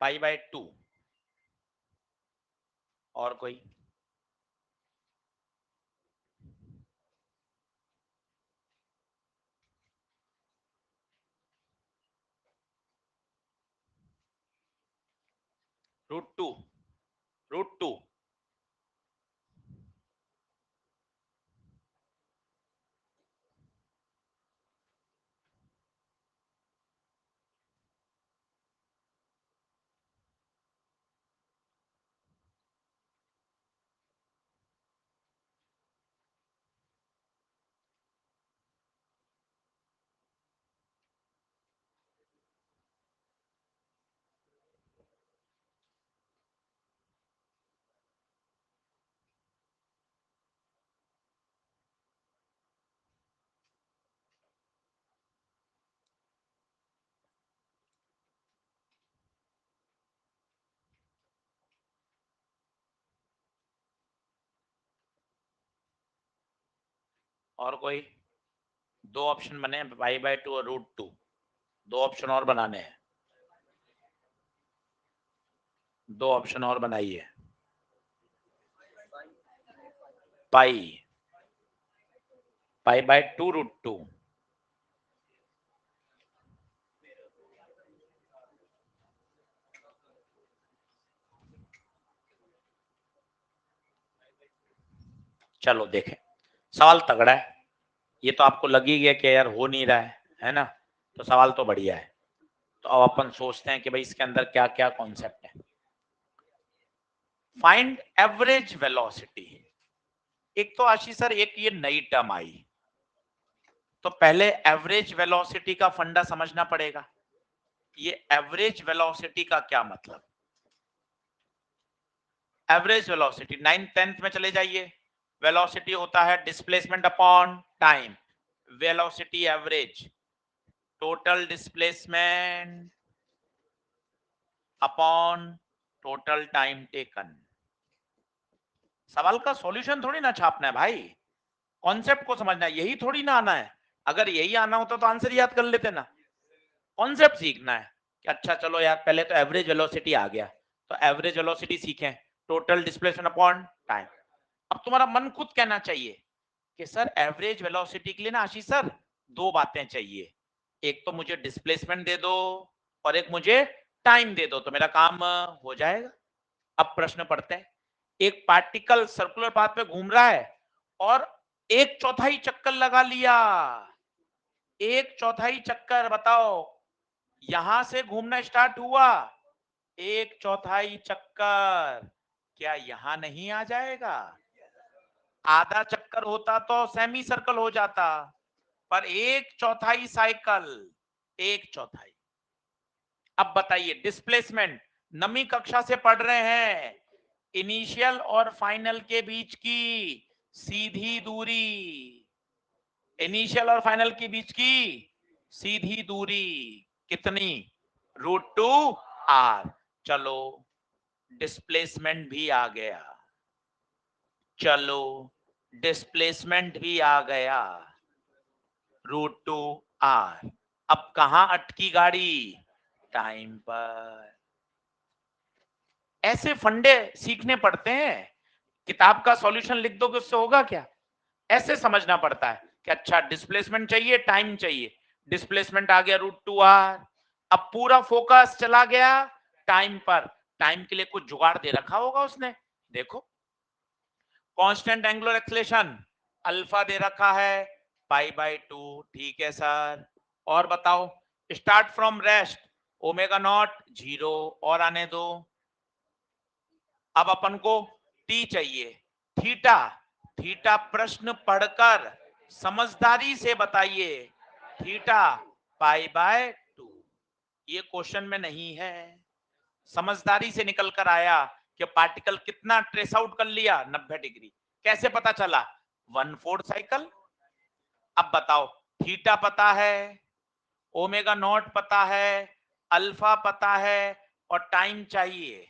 π/2 और कोई? √2 √2 और कोई? दो ऑप्शन बने, π/2 और √2। दो ऑप्शन और बनाने हैं, दो ऑप्शन और बनाइए। π/2 √2। चलो देखें, सवाल तगड़ा है। ये तो आपको लग ही गया कि यार हो नहीं रहा है ना? तो सवाल तो बढ़िया है। तो अब अपन सोचते हैं कि भाई इसके अंदर क्या क्या कॉन्सेप्ट है। Find average velocity. एक तो आशीष सर एक ये नई टर्म आई, तो पहले एवरेज वेलोसिटी का फंडा समझना पड़ेगा। ये एवरेज वेलोसिटी का क्या मतलब? एवरेज वेलोसिटी 9th 10th में चले जाइए, वेलोसिटी होता है displacement upon time. Velocity average total displacement upon total time taken. सवाल का सॉल्यूशन थोड़ी ना छापना है भाई, कॉन्सेप्ट को समझना है, यही थोड़ी ना आना है। अगर यही आना होता तो आंसर याद कर लेते ना। कॉन्सेप्ट सीखना है कि अच्छा चलो यार पहले तो एवरेज वेलोसिटी आ गया, तो एवरेज वेलोसिटी सीखें, टोटल डिस्प्लेसमेंट अपॉन टाइम। अब तुम्हारा मन खुद कहना चाहिए कि सर एवरेज वेलोसिटी के लिए ना आशीष सर दो बातें चाहिए, एक तो मुझे डिस्प्लेसमेंट दे दो और एक मुझे टाइम दे दो, तो मेरा काम हो जाएगा। अब प्रश्न पड़ते हैं, एक पार्टिकल सर्कुलर पाथ पे घूम रहा है और 1/4 चक्कर लगा लिया। 1/4 चक्कर, बताओ यहां से घूमना स्टार्ट हुआ, 1/4 चक्कर, क्या यहां नहीं आ जाएगा? आधा चक्कर होता तो सेमी सर्कल हो जाता, पर 1/4 साइकिल, 1/4। अब बताइए डिस्प्लेसमेंट, नवी कक्षा से पढ़ रहे हैं, इनिशियल और फाइनल के बीच की सीधी दूरी, इनिशियल और फाइनल के बीच की सीधी दूरी कितनी? √2r। चलो डिस्प्लेसमेंट भी आ गया, चलो डिस्प्लेसमेंट भी आ गया, √2r। अब कहां अटकी गाड़ी? टाइम पर। ऐसे फंडे सीखने पड़ते हैं, किताब का सॉल्यूशन लिख दोगे उससे होगा क्या? ऐसे समझना पड़ता है कि अच्छा डिस्प्लेसमेंट चाहिए, टाइम चाहिए, डिस्प्लेसमेंट आ गया √2r, अब पूरा फोकस चला गया टाइम पर। टाइम के लिए कुछ जुगाड़ दे रखा होगा उसने, देखो कांस्टेंट एंगुलर एक्सेलरेशन अल्फा दे रखा है π/2, ठीक है सर। और बताओ स्टार्ट फ्रॉम रेस्ट ω0 0 और आने दो। अब अपन को टी चाहिए, थीटा, थीटा प्रश्न पढ़कर समझदारी से बताइए, थीटा π/2। ये क्वेश्चन में नहीं है, समझदारी से निकल कर आया कि पार्टिकल कितना ट्रेस आउट कर लिया, 90 डिग्री। कैसे पता चला? 1/4 साइकिल। अब बताओ थीटा पता है, ω0 पता है, अल्फा पता है और टाइम चाहिए,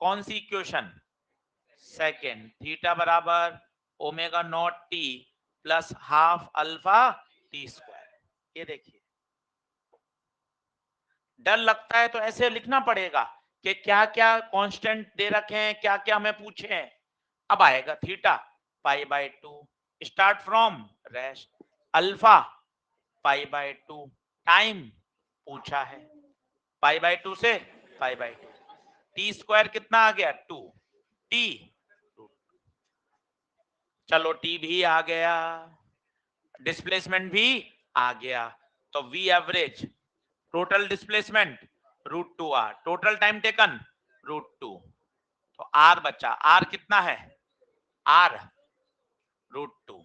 कौन सी इक्वेशन? सेकेंड, थीटा बराबर ω0t plus half alpha t²। ये देखिए डर लगता है तो ऐसे लिखना पड़ेगा कि क्या क्या कांस्टेंट दे रखे हैं, क्या क्या हमें पूछे हैं। अब आएगा theta π/2, start from rest, alpha π/2, time पूछा है π/2 से π/2, टी स्क्वायर कितना आ गया 2, टी, चलो टी भी आ गया, डिस्प्लेसमेंट भी आ गया, तो we average total displacement √2r, total time taken √2, तो आर बचा, आर कितना है, आर √2,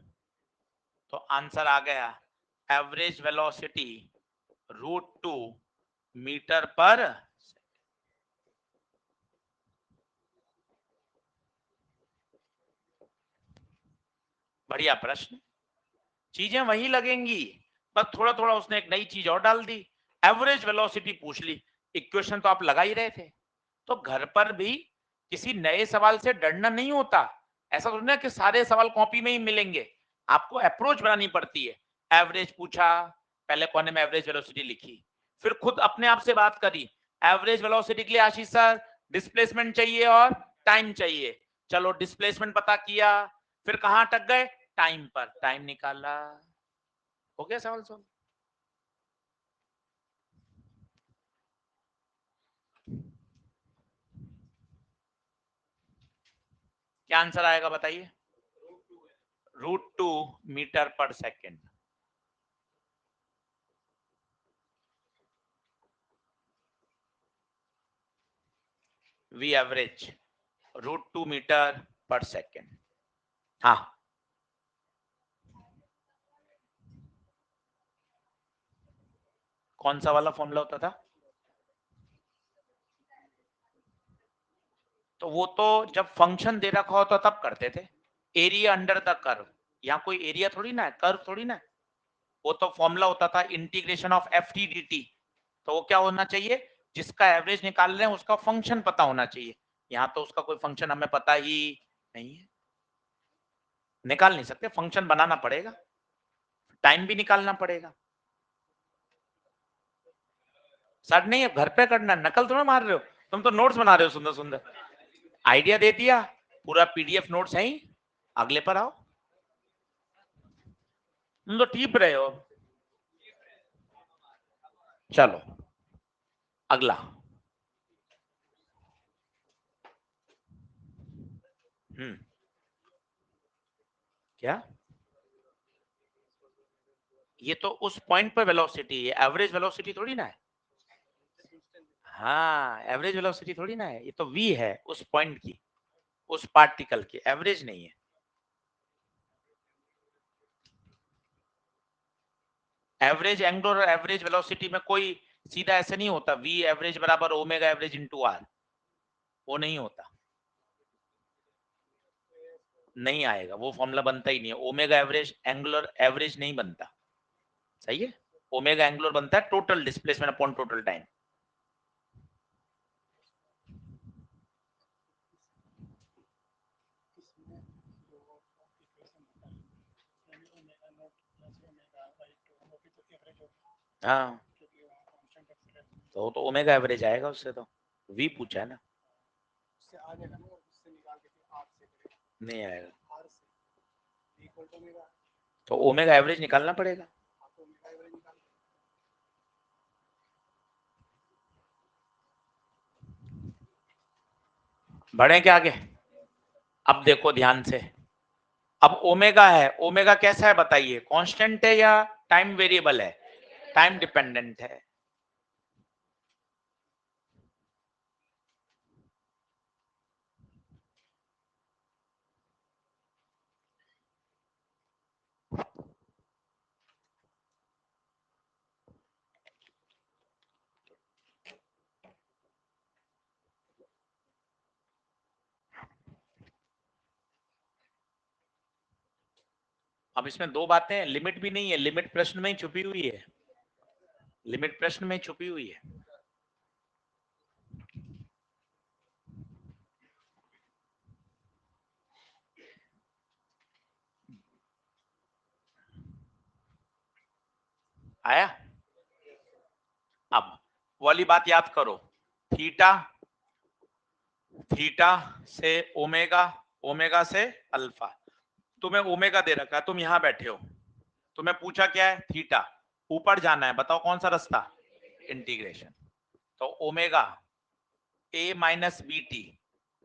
तो आंसर आ गया एवरेज वेलोसिटी √2 मीटर पर। बढ़िया प्रश्न, चीजें वही लगेंगी, बस थोड़ा थोड़ा उसने एक नई चीज और डाल दी, एवरेज वेलोसिटी पूछ ली, इक्वेशन तो आप लगा ही रहे थे। तो घर पर भी किसी नए सवाल से डरना नहीं होता, ऐसा थोड़ी ना कि सारे सवाल कॉपी में ही मिलेंगे, आपको अप्रोच बनानी पड़ती है। एवरेज पूछा, पहले कोने में एवरेज वेलोसिटी लिखी, फिर खुद अपने आप से बात करी, एवरेज वेलोसिटी के लिए आशीष सर डिस्प्लेसमेंट चाहिए और टाइम चाहिए, चलो डिस्प्लेसमेंट पता किया, फिर कहां अटक गए, टाइम पर, टाइम निकाला, हो गया सवाल सॉल्व। क्या आंसर आएगा बताइए, √2 मीटर पर सेकेंड। वी एवरेज √2 मीटर पर सेकेंड। हाँ, कौन सा वाला फॉर्मूला होता था, तो वो तो जब फंक्शन दे रखा होता तब करते थे, एरिया अंडर द कर्व, यहाँ कोई एरिया थोड़ी ना है, कर्व थोड़ी ना है, वो तो फॉर्मूला होता था integration of F T D T, तो वो क्या होना चाहिए, जिसका एवरेज निकाल रहे हैं उसका फंक्शन पता होना चाहिए, यहाँ तो उसका कोई फंक्शन हमें पता ही नहीं है, निकाल नहीं सकते, फंक्शन बनाना पड़ेगा, टाइम भी निकालना पड़ेगा। सर नहीं, घर पे करना, नकल थोड़ा मार रहे हो, तुम तो नोट्स बना रहे हो सुंदर सुंदर, आइडिया दे दिया, पूरा पीडीएफ नोट्स है ही, अगले पर आओ, तुम तो टीप रहे हो। चलो अगला, हम्म, क्या, ये तो उस पॉइंट पर वेलोसिटी है, एवरेज वेलोसिटी थोड़ी ना है, हाँ एवरेज वेलोसिटी थोड़ी ना है, ये तो वी है उस पॉइंट की, उस पार्टिकल की, एवरेज नहीं है। एवरेज एंगल और एवरेज वेलोसिटी में कोई सीधा ऐसे नहीं होता, वी एवरेज बराबर ओमेगा एवरेज इनटू आर, वो नहीं होता, नहीं आएगा, वो फॉर्मूला बनता ही नहीं है, ओमेगा एवरेज एंगुलर एवरेज नहीं बनता, सही है, ओमेगा एंगुलर बनता है total displacement upon total time. हाँ, तो ओमेगा एवरेज आएगा उससे, तो वी पूछा है ना, नहीं आएगा, तो ओमेगा एवरेज निकालना पड़ेगा। बढ़े क्या आगे, अब देखो ध्यान से, अब ओमेगा है, ओमेगा कैसा है बताइए, कांस्टेंट है या टाइम वेरिएबल है, टाइम डिपेंडेंट है, अब इसमें दो बातें, लिमिट भी नहीं है, लिमिट प्रश्न में ही छुपी हुई है, लिमिट प्रश्न में छुपी हुई है, आया। अब वाली बात याद करो, थीटा, थीटा से ओमेगा, ओमेगा से अल्फा। तुम्हें ओमेगा दे रखा है, तुम यहां बैठे हो, तुम्हें पूछा क्या है, थीटा, ऊपर जाना है, बताओ कौन सा रास्ता, इंटीग्रेशन। तो omega A minus B T,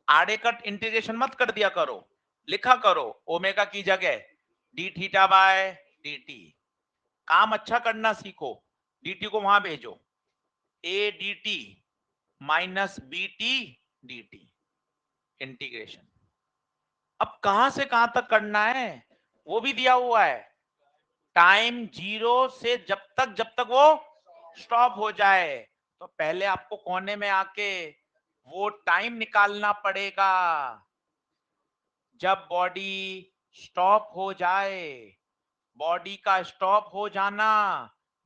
आड़े कट इंटीग्रेशन मत कर दिया करो, लिखा करो ओमेगा की जगह D theta by D T. काम अच्छा करना सीखो, dt को वहां भेजो, a dt minus B T D T, integration. अब कहां से कहां तक करना है वो भी दिया हुआ है, टाइम 0 से जब तक वो स्टॉप हो जाए। तो पहले आपको कोने में आके वो टाइम निकालना पड़ेगा जब बॉडी स्टॉप हो जाए। बॉडी का स्टॉप हो जाना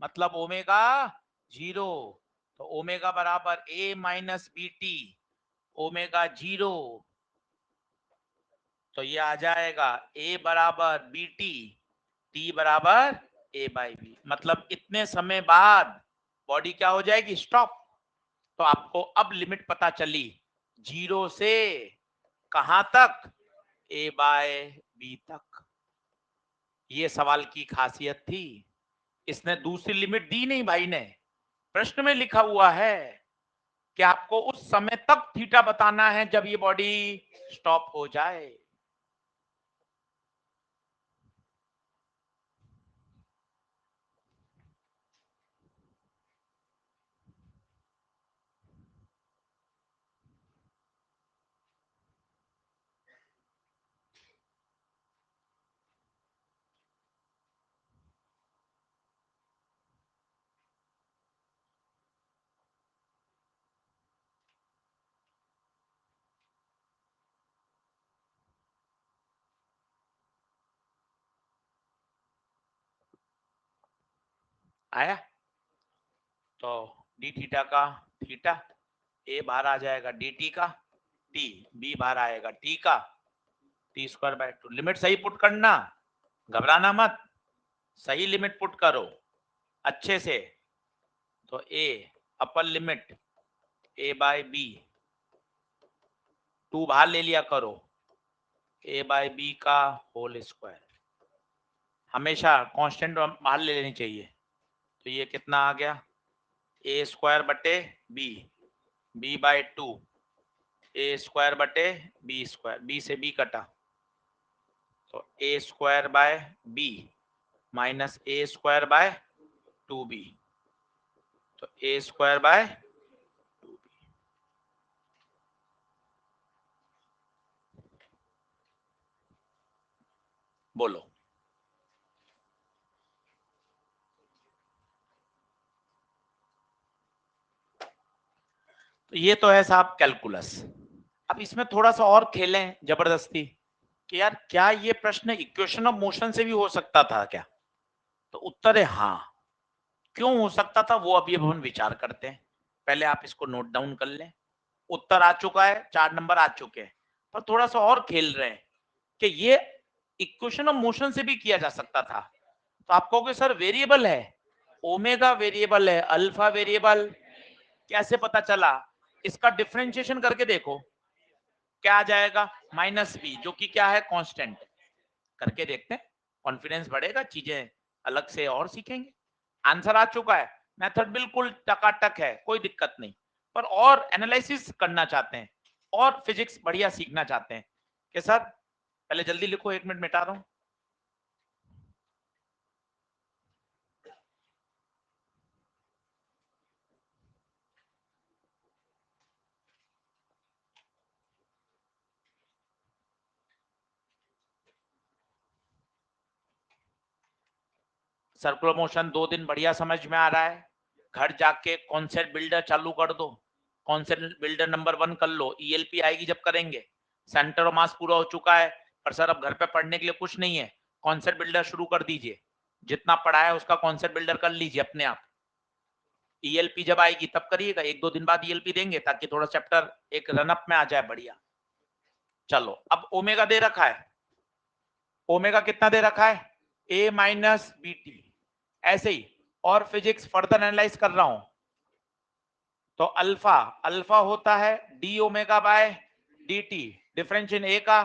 मतलब ओमेगा 0, तो ओमेगा बराबर a minus B T, omega 0, तो ये आ जाएगा a बराबर बी टी, t बराबर a बाई बी। मतलब इतने समय बाद बॉडी क्या हो जाएगी, स्टॉप। तो आपको अब लिमिट पता चली 0 से कहां तक, a बाय बी तक। ये सवाल की खासियत थी, इसने दूसरी लिमिट दी नहीं भाई ने, प्रश्न में लिखा हुआ है कि आपको उस समय तक थीटा बताना है जब ये बॉडी स्टॉप हो जाए। आया, तो डी थीटा का थीटा, ए बाहर आ जाएगा डी टी का टी, बी बाहर आएगा टी का टी स्क्वायर बाय 2। लिमिट सही पुट करना, घबराना मत, सही लिमिट पुट करो अच्छे से। तो A upper limit A by B, 2 बाहर ले लिया करो, ए बाय बी का होल स्क्वायर, हमेशा कांस्टेंट बाहर ले लेनी चाहिए। तो ये कितना आ गया, ए स्क्वायर बटे B, B by 2, A square बटे बी स्क्वायर, बी से बी कटा, तो A square by B minus A square by 2b, तो ए स्क्वायर बाय 2b। बोलो, तो ये तो है साहब कैलकुलस। अब इसमें थोड़ा सा और खेलें जबरदस्ती कि यार क्या ये प्रश्न इक्वेशन ऑफ मोशन से भी हो सकता था क्या, तो उत्तर है हाँ। क्यों हो सकता था वो अभी हम विचार करते हैं, पहले आप इसको नोट डाउन कर लें। उत्तर आ चुका है, 4 नंबर आ चुके हैं, पर थोड़ा सा और खेल रहे हैं कि ये इक्वेशन ऑफ मोशन से भी किया जा सकता था। तो आप कहोगे सर वेरिएबल है, ओमेगा वेरिएबल है, अल्फा वेरिएबल, कैसे पता चला, इसका डिफरेंशिएशन करके देखो क्या आ जाएगा, माइनस बी, जो कि क्या है, कांस्टेंट। करके देखते हैं, कॉन्फिडेंस बढ़ेगा, चीजें अलग से और सीखेंगे। आंसर आ चुका है, मेथड बिल्कुल टकाटक है, कोई दिक्कत नहीं, पर और एनालिसिस करना चाहते हैं और फिजिक्स बढ़िया सीखना चाहते हैं कि सर पहले जल्दी लिखो, 1 मिनट मिटा रहा हूं। सर्कुलर मोशन 2 दिन बढ़िया समझ में आ रहा है, घर जाके कॉन्सेप्ट बिल्डर चालू कर दो, कॉन्सेप्ट बिल्डर नंबर 1 कर लो, ईएलपी आएगी जब करेंगे। सेंटर ऑफ मास पूरा हो चुका है, पर सर अब घर पे पढ़ने के लिए कुछ नहीं है, कॉन्सेप्ट बिल्डर शुरू कर दीजिए, जितना पढ़ा है उसका कॉन्सेप्ट बिल्डर कर लीजिए अपने आप। ईएलपी जब आएगी तब करिएगा, 1-2 दिन बाद ईएलपी देंगे ताकि थोड़ा चैप्टर एक रनअप में आ जाए बढ़िया। चलो अब ओमेगा दे रखा है, ओमेगा कितना दे रखा है, ए माइनस बी टी, ऐसे ही और फिजिक्स फर्दर एनालाइज कर रहा हूं। तो अल्फा अल्फा होता है D omega by D T, difference in A का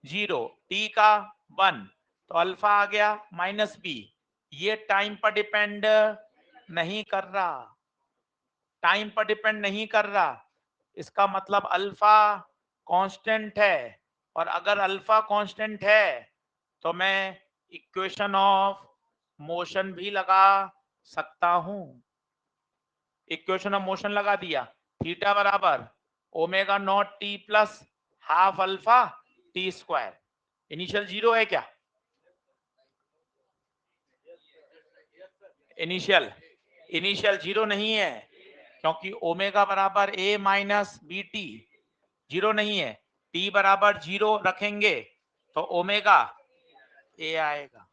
0, टी का 1, तो अल्फा आ गया माइनस बी। ये टाइम पर डिपेंड नहीं कर रहा, टाइम पर डिपेंड नहीं कर रहा, इसका मतलब अल्फा कांस्टेंट है। और अगर अल्फा कांस्टेंट है तो मैं इक्वेशन ऑफ मोशन भी लगा सकता हूं। इक्वेशन ऑफ मोशन लगा दिया, थीटा बराबर omega naught T plus half alpha T square. Initial 0 है क्या? इनिशियल इनिशियल 0 नहीं है, क्योंकि ओमेगा बराबर ए माइनस बी टी 0 नहीं है। टी बराबर 0 रखेंगे तो ओमेगा ए आएगा,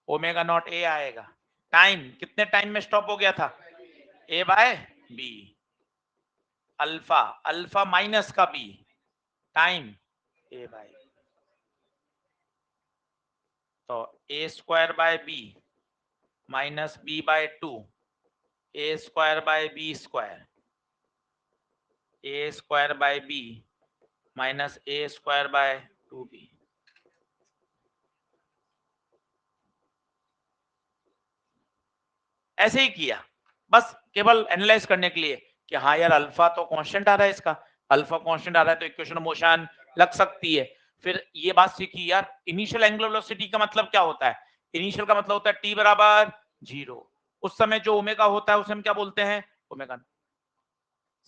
ओमेगा नॉट ए आएगा। टाइम कितने टाइम में स्टॉप हो गया था? A by B, alpha alpha minus का बी, टाइम ए बाय, तो A square by B minus B by 2, A square by B square, A square by B minus A square by 2b। ऐसे ही किया, बस केवल analyse करने के लिए कि हाँ यार अल्फा तो कांस्टेंट आ रहा है, इसका अल्फा कांस्टेंट आ रहा है तो इक्वेशन ऑफ मोशन लग सकती है। फिर ये बात सीखी यार, इनिशियल एंगुलर वेलोसिटी का मतलब क्या होता है? इनिशियल का मतलब होता है टी बराबर 0, उस समय जो ओमेगा होता है उसे हम क्या बोलते हैं? ओमेगा।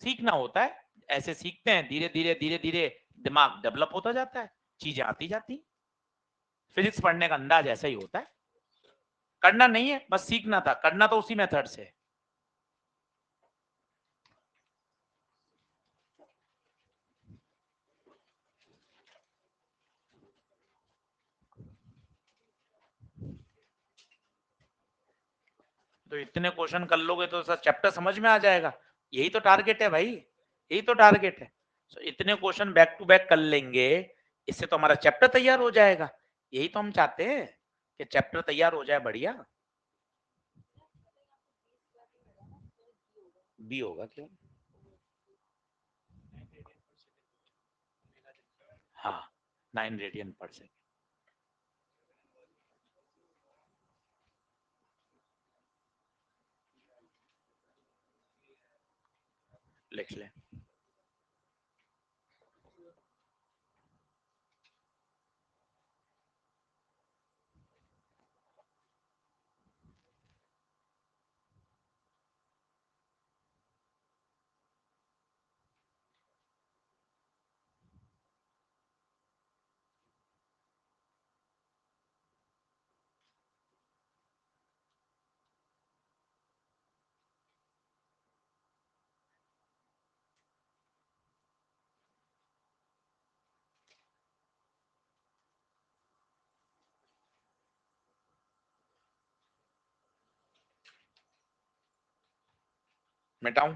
सीखना होता है, ऐसे सीखते हैं, धीरे धीरे धीरे धीरे दिमाग डेवलप होता जाता है, चीजें आती जाती। फिजिक्स पढ़ने का अंदाज ऐसा ही होता है, करना नहीं है बस सीखना था, करना तो उसी मेथड से। तो इतने क्वेश्चन कर लोगे तो सर चैप्टर समझ में आ जाएगा, यही तो टारगेट है भाई, यही तो टारगेट है। तो इतने क्वेश्चन बैक टू बैक कर लेंगे, इससे तो हमारा चैप्टर तैयार हो जाएगा, यही तो हम चाहते हैं कि चैप्टर तैयार हो जाए बढ़िया। बी होगा क्यों? हाँ 9 रेडियन पर सेकेंड। लिख ले। मिटाऊं?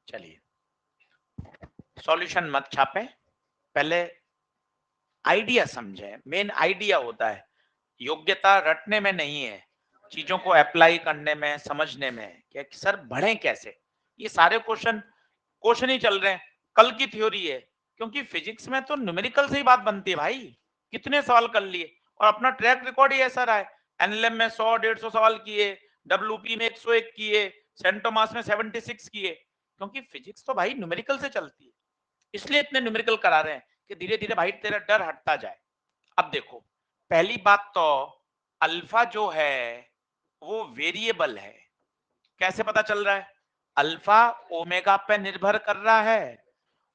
चलिए सॉल्यूशन मत छापे, पहले आइडिया समझे। मेन आइडिया होता है, योग्यता रटने में नहीं है, चीजों को अप्लाई करने में, समझने में। क्या सर बढ़े कैसे, ये सारे क्वेश्चन ही चल रहे हैं, कल की थ्योरी है। क्योंकि फिजिक्स में तो न्यूमेरिकल से ही बात बनती है भाई, कितने सवाल कर लिए और अपना ट्रैक रिकॉर्ड ही ऐसा रहा है। एनएलएम में 100-150 सवाल किए, डब्ल्यूपी में 101 किए, सेंट टॉमस में 76 किए। क्योंकि फिजिक्स तो भाई न्यूमेरिकल से चलती है, इसलिए इतने न्यूमेरिकल करा रहे हैं कि धीरे धीरे भाई तेरा डर हटता जाए। अब देखो, पहली बात तो अल्फा जो है वो वेरिएबल है। कैसे पता चल रहा है? अल्फा ओमेगा पे निर्भर कर रहा है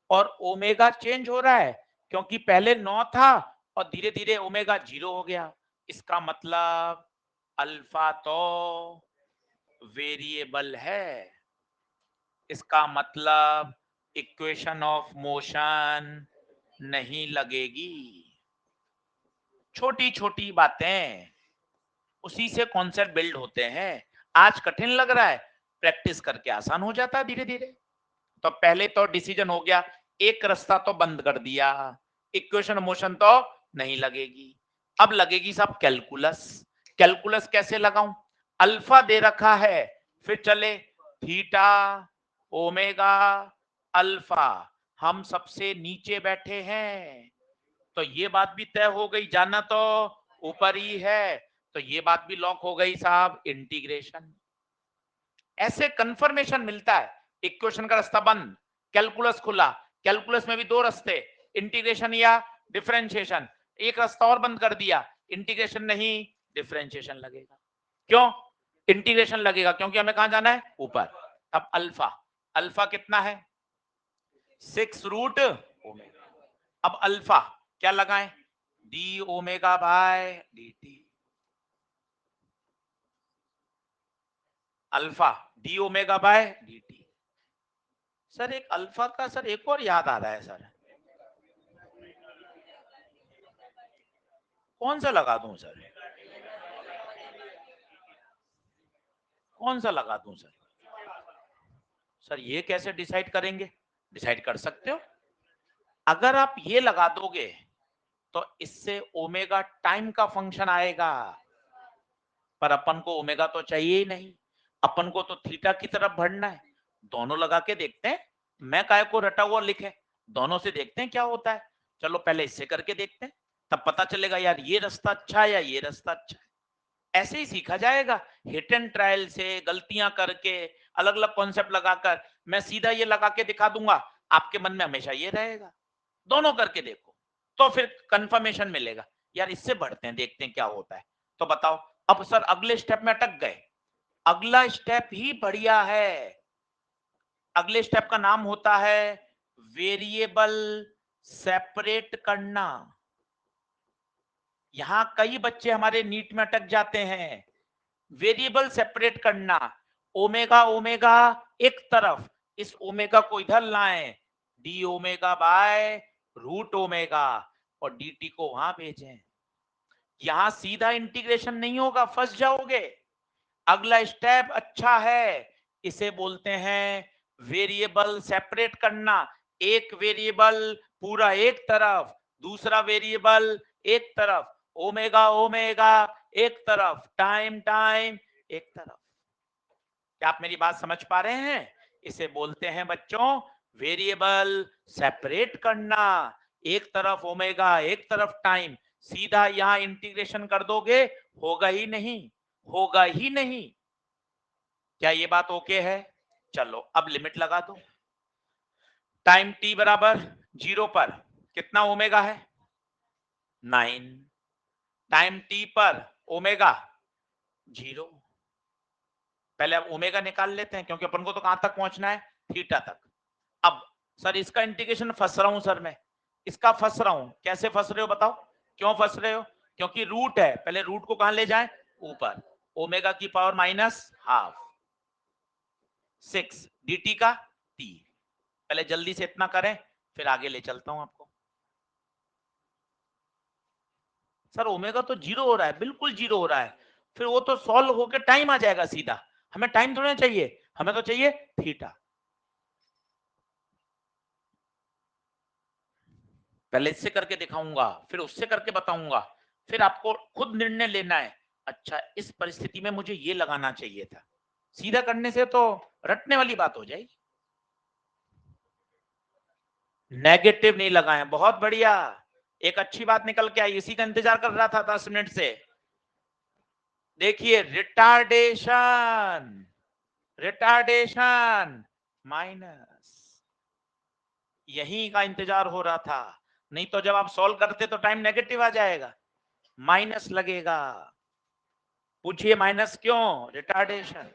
और ओमेगा चेंज हो रहा है, क्योंकि पहले 9 था और धीरे धीरे ओमेगा 0 हो गया। इसका मतलब अल्फा तो वेरिएबल है। इसका मतलब इक्वेशन ऑफ मोशन नहीं लगेगी। छोटी छोटी बातें, उसी से कॉन्सेप्ट बिल्ड होते हैं। आज कठिन लग रहा है, प्रैक्टिस करके आसान हो जाता है धीरे धीरे। तो पहले तो डिसीजन हो गया, एक रास्ता तो बंद कर दिया, इक्वेशन मोशन तो नहीं लगेगी। अब लगेगी सब कैलकुलस। कैलकुलस कैसे लगाऊं? अल्फा दे रखा है, फिर चले थीटा, ओमेगा, अल्फा। हम सबसे नीचे बैठे हैं, तो ये बात भी तय हो गई, जाना तो ऊपर ही है, तो ये बात भी लॉक हो गई साहब, इंटीग्रेशन। ऐसे कंफर्मेशन मिलता है, इक्वेशन का रास्ता बंद, कैलकुलस खुला। कैलकुलस में भी दो रास्ते, इंटीग्रेशन या डिफरेंशिएशन। एक रास्ता और बंद कर दिया, इंटीग्रेशन नहीं, डिफरेंशिएशन लगेगा। क्यों इंटीग्रेशन लगेगा? क्योंकि हमें कहां जाना है? ऊपर। अब अल्फा, अल्फा कितना है? 6 रूट ओमेगा। अब अल्फा क्या लगाएं? D omega by D T. Alpha D omega by D T. Sir एक अल्फा का सर एक और याद आ रहा है सर, कौन सा लगा दूं सर? कौन सा लगा दूं सर? सर ये कैसे डिसाइड करेंगे? डिसाइड कर सकते हो, अगर आप ये लगा दोगे तो इससे ओमेगा टाइम का फंक्शन आएगा, पर अपन को ओमेगा तो चाहिए ही नहीं, अपन को तो थीटा की तरफ बढ़ना है। दोनों लगा के देखते हैं, मैं काय को रटा हुआ लिखे, दोनों से देखते हैं क्या होता है। चलो पहले इससे करके देखते हैं, तब पता चलेगा यार ये रास्ता अच्छा है या ये रास्ता अच्छा है। ऐसे ही सीखा जाएगा, हिट एंड ट्रायल से, गलतियां करके, अलग अलग कॉन्सेप्ट लगाकर। मैं सीधा ये लगा के दिखा दूंगा, आपके मन में हमेशा ये रहेगा। दोनों करके देखो तो फिर कंफर्मेशन मिलेगा, यार इससे बढ़ते हैं, देखते हैं क्या होता है। तो बताओ, अब सर अगले स्टेप में अटक गए। अगला स्टेप ही बढ़िया है। अगले स्टेप का नाम होता है वेरिएबल सेपरेट करना। यहां कई बच्चे हमारे नीट में अटक जाते हैं। वेरिएबल सेपरेट करना, ओमेगा ओमेगा एक तरफ, इस ओमेगा को इधर लाएं, D omega by root omega, और डी टी को वहां भेजें। यहां सीधा इंटीग्रेशन नहीं होगा, फंस जाओगे। अगला स्टेप अच्छा है, इसे बोलते हैं वेरिएबल सेपरेट करना। एक वेरिएबल पूरा एक तरफ, दूसरा वेरिएबल एक तरफ, ओमेगा ओमेगा एक तरफ, टाइम टाइम एक तरफ। क्या आप मेरी बात समझ पा रहे हैं? इसे बोलते हैं बच्चों वेरिएबल सेपरेट करना। एक तरफ ओमेगा, एक तरफ टाइम, सीधा यहां इंटीग्रेशन कर दोगे, होगा ही नहीं, होगा ही नहीं। क्या ये बात ओके है? चलो अब लिमिट लगा दो। टाइम टी बराबर 0 पर कितना ओमेगा है? 9। टाइम टी पर ओमेगा 0। पहले अब ओमेगा निकाल लेते हैं, क्योंकि अपन को तो कहां तक पहुंचना है? थीटा तक। अब सर इसका इंटीग्रेशन फंस रहा हूं सर मैं, इसका फंस रहा हूं। कैसे फंस रहे हो बताओ? क्यों फंस रहे हो? क्योंकि रूट है, पहले रूट को कहां ले जाएं? ऊपर। ओमेगा की पावर -12 6 dt का t। पहले जल्दी से इतना करें, फिर आगे ले चलता हूं आपको। सर ओमेगा तो 0 हो रहा है, बिल्कुल 0 हो रहा है, फिर वो तो सॉल्व होकर टाइम आ जाएगा सीधा। हमें टाइम थोड़ा चाहिए, हमें तो चाहिए थीटा। पहले इससे करके दिखाऊंगा, फिर उससे करके बताऊंगा, फिर आपको खुद निर्णय लेना है, अच्छा इस परिस्थिति में मुझे ये लगाना चाहिए था। सीधा करने से तो रटने वाली बात हो जाएगी। नेगेटिव नहीं लगाए, बहुत बढ़िया, एक अच्छी बात निकल के आई, इसी का इंतजार कर रहा था 10 मिनट से। देखिए रिटार्डेशन, रिटार्डेशन माइनस, यही का इंतजार हो रहा था, नहीं तो जब आप सॉल्व करते तो टाइम नेगेटिव आ जाएगा, माइनस लगेगा। पूछिए माइनस क्यों? रिटार्डेशन,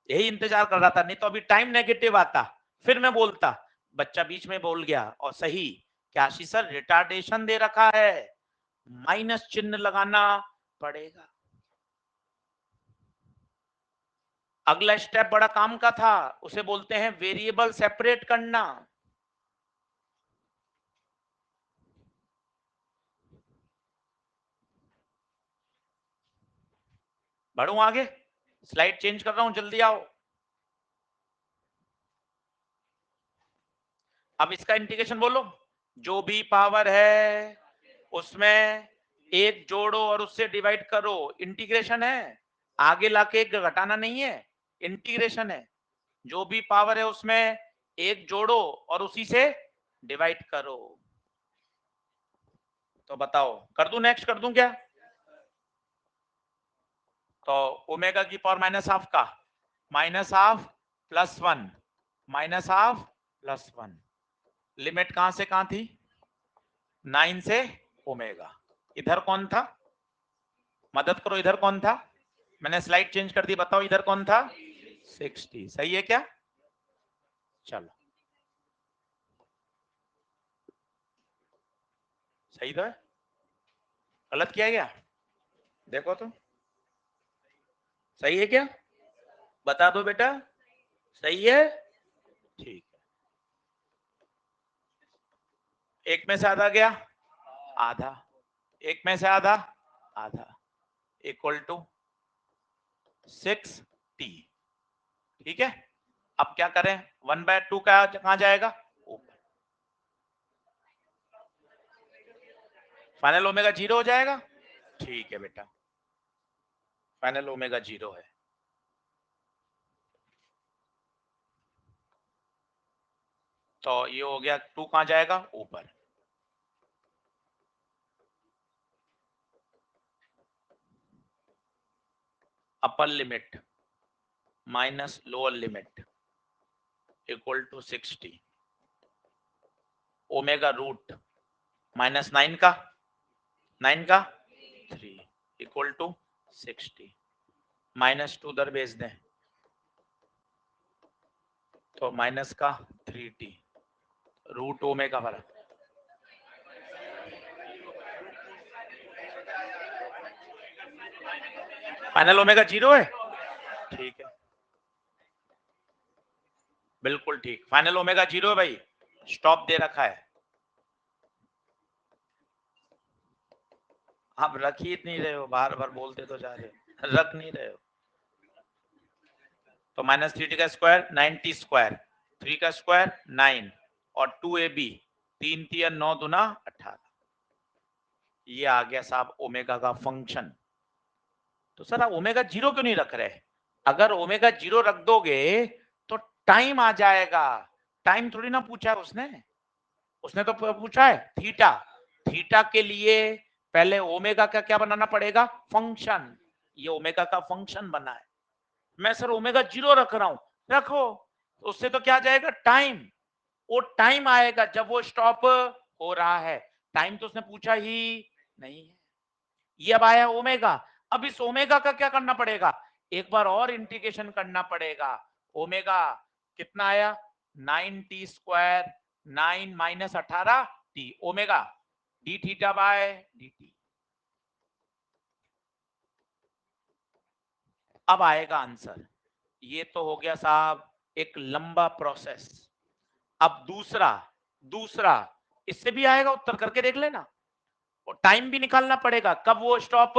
यही इंतजार कर रहा था, नहीं तो अभी टाइम नेगेटिव आता, फिर मैं बोलता, बच्चा बीच में बोल गया और सही, क्या आशीष सर रिटार्डेशन दे रखा है, माइनस चिन्ह लगाना पड़ेगा। अगला स्टेप बड़ा काम का था, उसे बोलते हैं वेरिएबल सेपरेट करना। बढ़ू आगे, स्लाइड चेंज कर रहा हूं, जल्दी आओ। अब इसका इंटीग्रेशन बोलो, जो भी पावर है उसमें एक जोड़ो और उससे डिवाइड करो, इंटीग्रेशन है, आगे लाके एक घटाना नहीं है, इंटीग्रेशन है। जो भी पावर है उसमें एक जोड़ो और उसी से डिवाइड करो। तो बताओ कर दूं, नेक्स्ट कर दूं क्या? तो ओमेगा की पावर माइनस हाफ का minus half plus 1, minus half plus 1, limit कहां से कहां थी? 9 से ओमेगा। इधर कौन था? मदद करो, इधर कौन था? मैंने स्लाइड चेंज कर दी, बताओ इधर कौन था? 60, सही है क्या? चलो सही तो है, गलत किया गया? देखो तो सही है क्या, बता दो बेटा, सही है, ठीक है। एक में से आधा गया, आधा, एक में से आधा, आधा, इक्वल टू 6t, ठीक है। अब क्या करें, 1/2 का कहां जाएगा? ऊपर, फाइनल ओमेगा 0 हो जाएगा, ठीक है बेटा, फाइनल ओमेगा 0 है। तो ये हो गया, 2 कहां जाएगा? ऊपर, upper limit minus lower limit equal to 60, omega root minus 9 का 3 इक्वल टू 60, माइनस 2 उधर भेज दें तो माइनस का 3t रूट ओमेगा वाला, फाइनल ओमेगा 0 है, ठीक है, बिल्कुल ठीक, फाइनल ओमेगा 0 है भाई, स्टॉप दे रखा है। आप रख ही नहीं रहे हो, बार बार बोलते तो जा रहे हो, रख नहीं रहे हो। तो माइनस 3t का स्क्वायर 9t स्क्वायर, 3 का स्क्वायर 9 और 2ab, 3 3 9 दूना 18, ये आ गया साहब ओमेगा का फंक्शन। तो सर आप ओमेगा 0 क्यों नहीं रख रहे? अगर ओमेगा 0 रख दोगे तो टाइम आ जाएगा, टाइम थोड़ी ना पूछा है उसने, उसने तो पूछा है थीटा, थीटा के लिए पहले ओमेगा का क्या बनाना पड़ेगा? फंक्शन, ये ओमेगा का फंक्शन बना है। मैं सर ओमेगा 0 रख रहा हूं, रखो, उससे तो क्या जाएगा? टाइम, वो टाइम आएगा जब वो स्टॉप हो रहा है, टाइम तो उसने पूछा ही नहीं है। ये अब आया ओमेगा, अब इस ओमेगा का क्या करना पड़ेगा? एक बार और इंटीग्रेशन करना पड़ेगा। ओमेगा कितना आया? 9t square, 9 minus 18t, omega D theta by D T. अब आएगा आंसर। ये तो हो गया साहब एक लंबा प्रोसेस। अब दूसरा, दूसरा इससे भी आएगा उत्तर, करके देख लेना, और टाइम भी निकालना पड़ेगा कब वो स्टॉप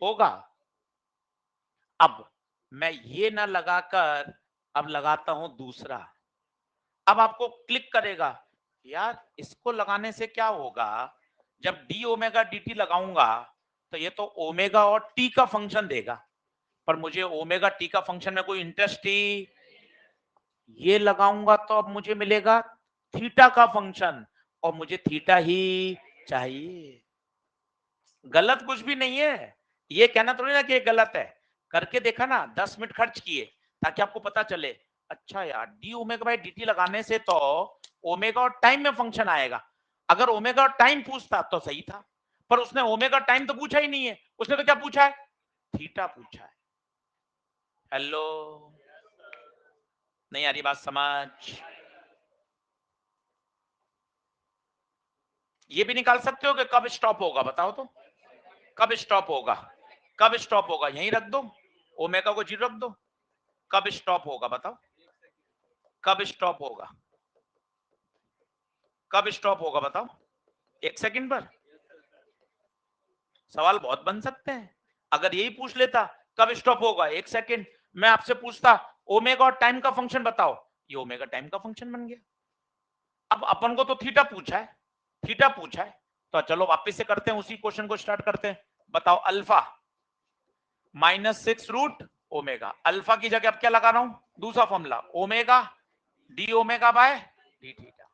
होगा। अब मैं ये ना लगाकर अब लगाता हूं दूसरा, अब आपको क्लिक करेगा, यार इसको लगाने से क्या होगा, जब डी ओमेगा डी टी लगाऊंगा तो ये तो ओमेगा और टी का फंक्शन देगा, पर मुझे ओमेगा टी का फंक्शन में कोई इंटरेस्ट ही, ये लगाऊंगा तो अब मुझे मिलेगा थीटा का फंक्शन, और मुझे थीटा ही चाहिए। गलत कुछ भी नहीं है, ये कहना थोड़ी ना कि ये गलत है, करके देखा ना, 10 मिनट खर्च किए ताकि आपको पता चले, अच्छा यार D omega by D T लगाने से तो ओमेगा और टाइम में फंक्शन आएगा। अगर ओमेगा और टाइम पूछता तो सही था, पर उसने ओमेगा टाइम तो पूछा ही नहीं है, उसने तो क्या पूछा है, थीटा पूछा है। हेलो, नहीं आ रही बात समझ? ये भी निकाल सकते हो कि कब स्टॉप होगा, बताओ तो, कब स्टॉप होगा, कब स्टॉप होगा, यहीं रख दो, ओमेगा को 0 रख दो, कब स्टॉप होगा बताओ, कब स्टॉप होगा, कब स्टॉप होगा बताओ, 1 सेकंड पर। सवाल बहुत बन सकते हैं, अगर यही पूछ लेता कब स्टॉप होगा 1 सेकंड, मैं आपसे पूछता ओमेगा और टाइम का फंक्शन बताओ, ये ओमेगा टाइम का फंक्शन बन गया। अब अपन को तो थीटा पूछा है, थीटा पूछा है, तो चलो वापस से करते हैं, उसी क्वेश्चन को स्टार्ट करते हैं। बताओ अल्फा -6 रूट ओमेगा, अल्फा की जगह अब क्या लगा रहा हूं, दूसरा formula omega D omega by D theta,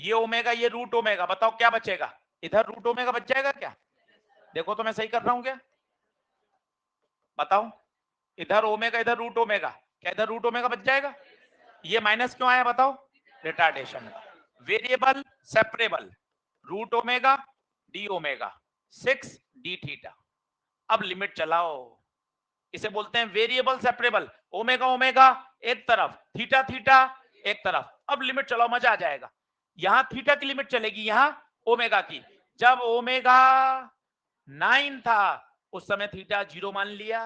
ये ओमेगा ये रूट ओमेगा, बताओ क्या बचेगा, इधर रूट ओमेगा बच जाएगा क्या, देखो तो मैं सही कर रहा हूं क्या, बताओ, इधर ओमेगा इधर रूट ओमेगा, क्या इधर रूट ओमेगा बच जाएगा, ये माइनस क्यों आया बताओ, retardation, variable separable, root omega D omega 6 D theta. अब लिमिट चलाओ, इसे बोलते हैं वेरिएबल सेपरेबल, ओमेगा ओमेगा एक तरफ, थीटा थीटा एक तरफ। अब लिमिट चलाओ, मजा आ जाएगा, यहां थीटा की लिमिट चलेगी, यहां ओमेगा की, जब ओमेगा 9 था उस समय थीटा 0 मान लिया,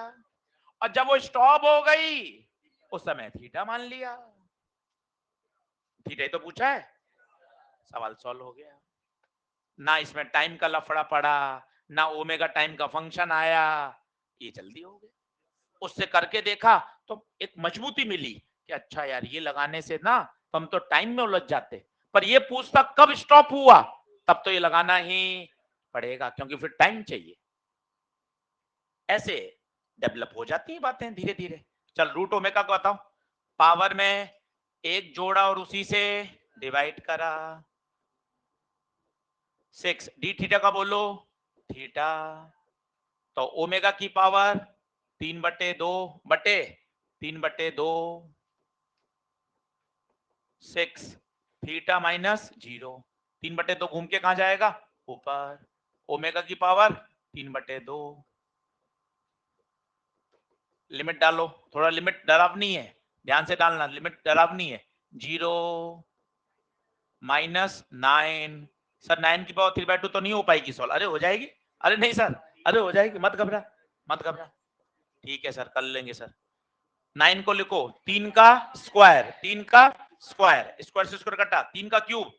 और जब वो स्टॉप हो गई उस समय थीटा मान लिया, थीटा ही तो पूछा है, सवाल सॉल्व हो गया, ना इसमें टाइम का लफड़ा पड़ा, ना ओमेगा टाइम का फंक्शन आया, ये जल्दी हो गया। उससे करके देखा तो एक मजबूती मिली कि अच्छा यार ये लगाने से ना तो हम तो टाइम में उलझ जाते, पर ये पूछता कब स्टॉप हुआ, तब तो ये लगाना ही पड़ेगा क्योंकि फिर टाइम चाहिए। ऐसे डेवलप हो जाती है बातें धीरे धीरे। चल रूट ओमेगा को बताओ, पावर में एक जोड़ा और उसी से डिवाइड करा, 6 डी थीटा का बोलो थीटा, तो ओमेगा की पावर 3/2 बटे 3/2 6 थीटा -0, 3/2 घूम के कहां जाएगा ऊपर, ओमेगा की पावर 3/2, लिमिट डालो, थोड़ा लिमिट डरावनी है, ध्यान से डालना, लिमिट डरावनी है, 0 -9, सर 9 की पावर 3/2 तो नहीं हो पाएगी सॉल्व, अरे हो जाएगी, अरे नहीं सर, अरे हो जाएगी, मत घबरा, मत घबरा, ठीक है सर कर लेंगे सर। 9 को लिखो 3 का स्क्वायर, 3 का स्क्वायर, स्क्वायर से स्क्वायर कटा, 3 का क्यूब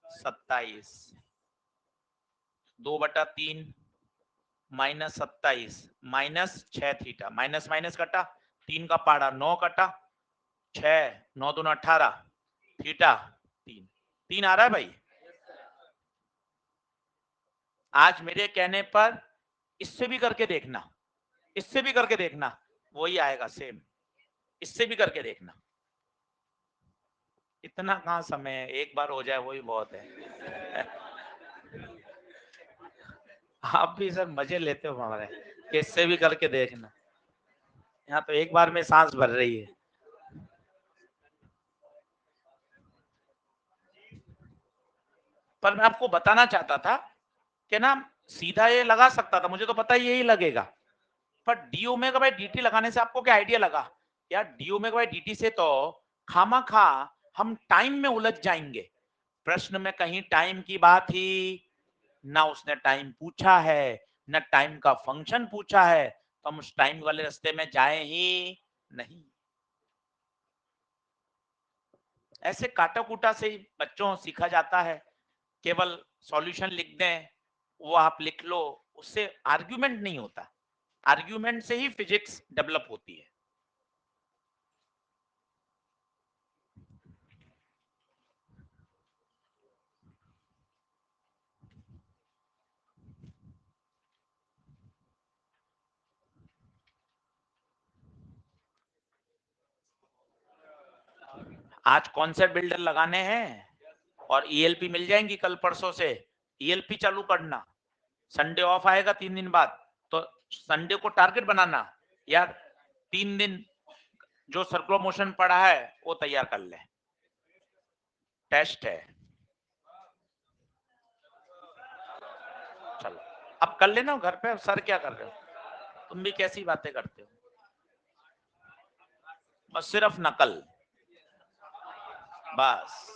27, 2/3 -27 -6 थीटा, माइनस माइनस कटा, 3 का पाड़ा 9 कटा, 6 9 दूना 18 थीटा 3, 3 आ रहा है भाई। आज मेरे कहने पर इससे भी करके देखना, इससे भी करके देखना, वही आएगा सेम, इससे भी करके देखना, इतना कहां समय है, एक बार हो जाए वही बहुत है। आप भी सर मजे लेते हो हमारे, इससे भी करके देखना, यहाँ तो एक बार में सांस भर रही है। पर मैं आपको बताना चाहता था कि ना सीधा ये लगा सकता था, मुझे तो पता ही यही लगेगा, पर D omega by D T लगाने से आपको क्या आइडिया लगा, यार D omega by D T से तो खामा खा हम टाइम में उलझ जाएंगे, प्रश्न में कहीं टाइम की बात ही ना, उसने टाइम पूछा है ना टाइम का फंक्शन पूछा है, तो हम उस टाइम वाले रास्ते में जाए ही नहीं। ऐसे काटा कूटा से ही बच्चों सीखा जाता है, केवल सॉल्यूशन लिख दें वो आप लिख लो, उससे आर्ग्यूमेंट नहीं होता, आर्ग्यूमेंट से ही फिजिक्स डेवलप होती है। आज कॉन्सेप्ट बिल्डर लगाने हैं और ईएलपी मिल जाएंगी कल परसों से। ईएलपी चालू करना, संडे ऑफ आएगा 3 दिन बाद, तो संडे को टारगेट बनाना यार, 3 दिन जो सर्कुलर मोशन पड़ा है वो तैयार कर ले। टेस्ट है, चलो अब कर लेना घर पे। सर क्या कर रहे हो, तुम भी कैसी बातें करते हो, बस सिर्फ नकल, बस।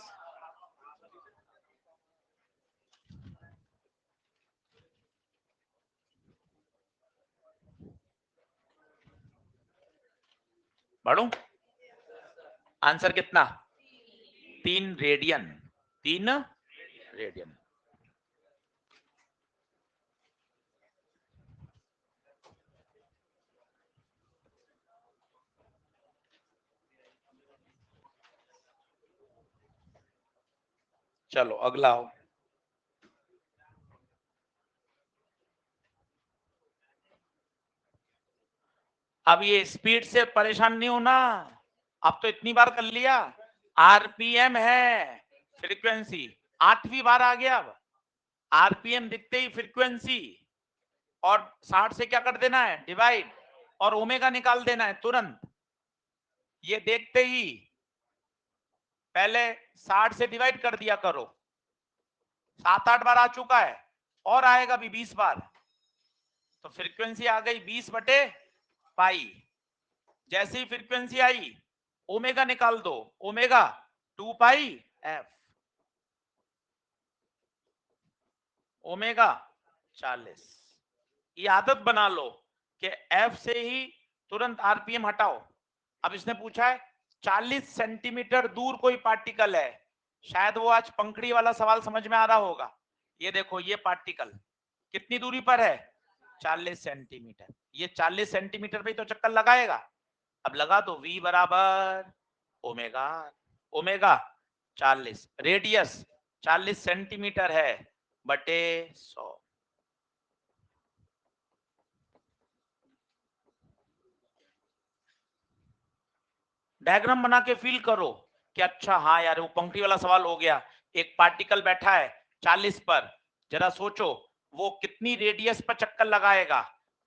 बढ़ू, आंसर कितना, 3 रेडियन, 3 रेडियन। चलो अगला हो। अब ये स्पीड से परेशान नहीं होना, अब तो इतनी बार कर लिया। आरपीएम है फ्रीक्वेंसी, 8वीं बार आ गया। अब आरपीएम दिखते ही फ्रीक्वेंसी, और 60 से क्या कर देना है, डिवाइड, और ओमेगा निकाल देना है तुरंत। ये देखते ही पहले 60 से डिवाइड कर दिया करो, 7-8 बार आ चुका है, और आएगा भी 20 बार, तो फ्रीक्वेंसी आ गई 20/पाई। जैसे ही फ्रीक्वेंसी आई ओमेगा निकाल दो, ओमेगा 2πf, ओमेगा 40। ये आदत बना लो कि एफ से ही तुरंत आरपीएम हटाओ। अब इसने पूछा है 40 सेंटीमीटर दूर कोई पार्टिकल है, शायद वो आज पंखड़ी वाला सवाल समझ में आ रहा होगा। ये देखो, ये पार्टिकल कितनी दूरी पर है, 40 सेंटीमीटर। ये 40 सेंटीमीटर पे तो चक्कर लगाएगा। अब लगा दो, v बराबर ओमेगा, ओमेगा 40, रेडियस 40 सेंटीमीटर है बटे 100। डायग्राम बना के फील करो कि अच्छा हाँ यार, वो पंक्ति वाला सवाल हो गया। एक पार्टिकल बैठा है 40 पर, जरा सोचो वो कितनी रेडियस पर चक्कर लगाएगा,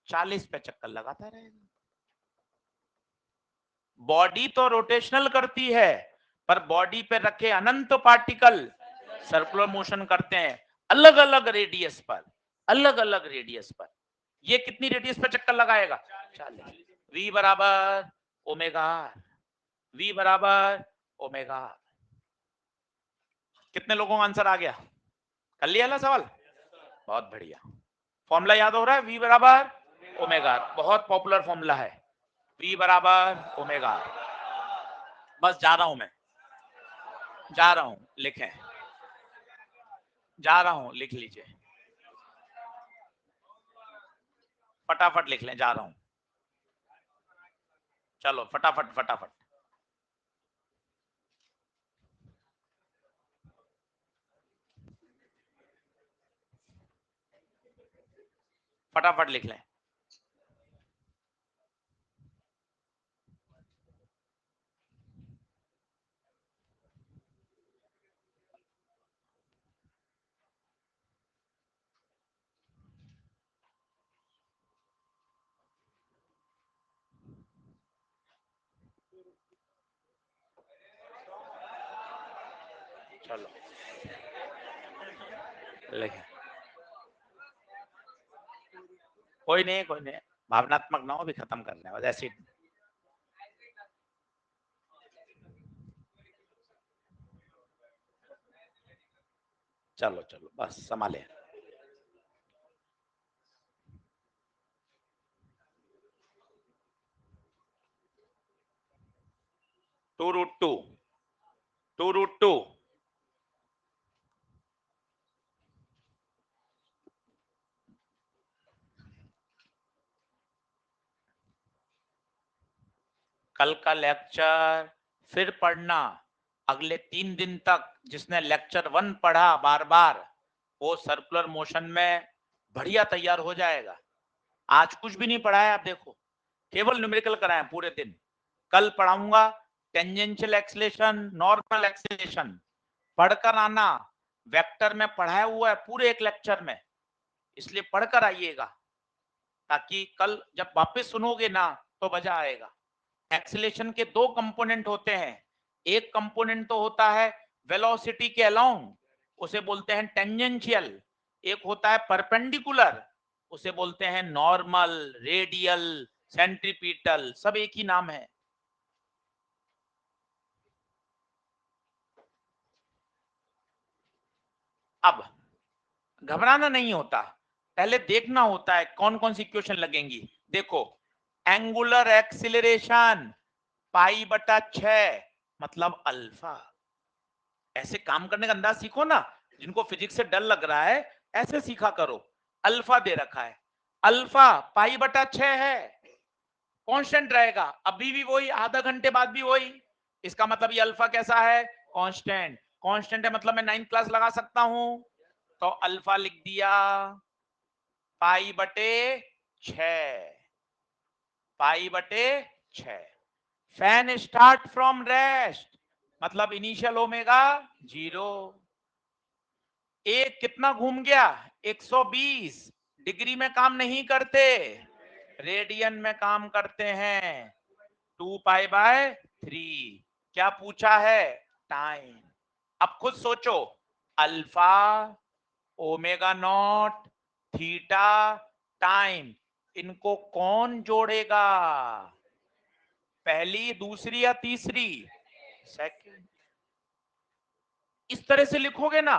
40 पे चक्कर लगाता रहेगा। बॉडी तो रोटेशनल करती है, पर बॉडी पे रखे अनंत पार्टिकल सर्कुलर मोशन करते हैं अलग अलग रेडियस पर, अलग अलग रेडियस पर। ये कितनी रेडियस पर चक्कर लगाएगा, 40। v बराबर ओमेगा, v बराबर ओमेगा। कितने लोगों का आंसर आ गया, कर लिया ना सवाल, बहुत बढ़िया। फॉर्मूला याद हो रहा है, v बराबर ओमेगा, बहुत पॉपुलर फॉर्मूला है, v बराबर ओमेगा। बस जा रहा हूं मैं, जा रहा हूं, लिखें, जा रहा हूं, लिख लीजिए, फटाफट लिख लें, जा रहा हूं, चलो फटाफट फटाफट। फटाफट लिख लें। चलो लिखें, कोई नहीं कोई नहीं, भावनात्मक ना हो, भी खत्म करने बस ऐसे। चलो चलो बस संभाले। 2√2, 2√2, कल का लेक्चर फिर पढ़ना, अगले 3 दिन तक जिसने लेक्चर 1 पढ़ा बार बार, वो सर्कुलर मोशन में बढ़िया तैयार हो जाएगा। आज कुछ भी नहीं पढ़ा है, आप देखो, केवल न्यूमेरिकल कराए पूरे दिन। कल पढ़ाऊंगा टेंजेंशियल एक्सेलरेशन, नॉर्मल एक्सेलरेशन पढ़कर आना। वेक्टर में पढ़ाया हुआ है पूरे एक लेक्चर में, इसलिए पढ़कर आइएगा ताकि कल जब वापस सुनोगे ना तो मजा आएगा। एक्सेलरेशन के दो कंपोनेंट होते हैं, एक कंपोनेंट तो होता है वेलोसिटी के अलोंग, उसे बोलते हैं टेंजेंशियल। एक होता है परपेंडिकुलर, उसे बोलते हैं नॉर्मल, रेडियल, सेंट्रीपिटल, सब एक ही नाम है। अब घबराना नहीं होता, पहले देखना होता है कौन कौन सी इक्वेशन लगेंगी। देखो, एंगुलर एक्सीलरेशन पाई बटा 6 मतलब अल्फा। ऐसे काम करने का अंदाज सीखो ना, जिनको फिजिक्स से डर लग रहा है ऐसे सीखा करो। अल्फा दे रखा है, अल्फा पाई बटा 6 है, कांस्टेंट रहेगा, अभी भी वही, आधा घंटे बाद भी वही। इसका मतलब ये अल्फा कैसा है, कांस्टेंट। कांस्टेंट है मतलब मैं 9th क्लास लगा सकता हूं, तो अल्फा लिख दिया पाई बटे 6, पाई बटे 6। फैन स्टार्ट फ्रॉम रेस्ट मतलब इनिशियल ओमेगा 0। एक कितना घूम गया, 120 डिग्री में काम नहीं करते, रेडियन में काम करते हैं। 2 पाई बाय 3। क्या पूछा है, टाइम। अब खुद सोचो, alpha, omega naught, theta, time, इनको कौन जोड़ेगा, पहली, दूसरी या तीसरी, सेकंड। इस तरह से लिखोगे ना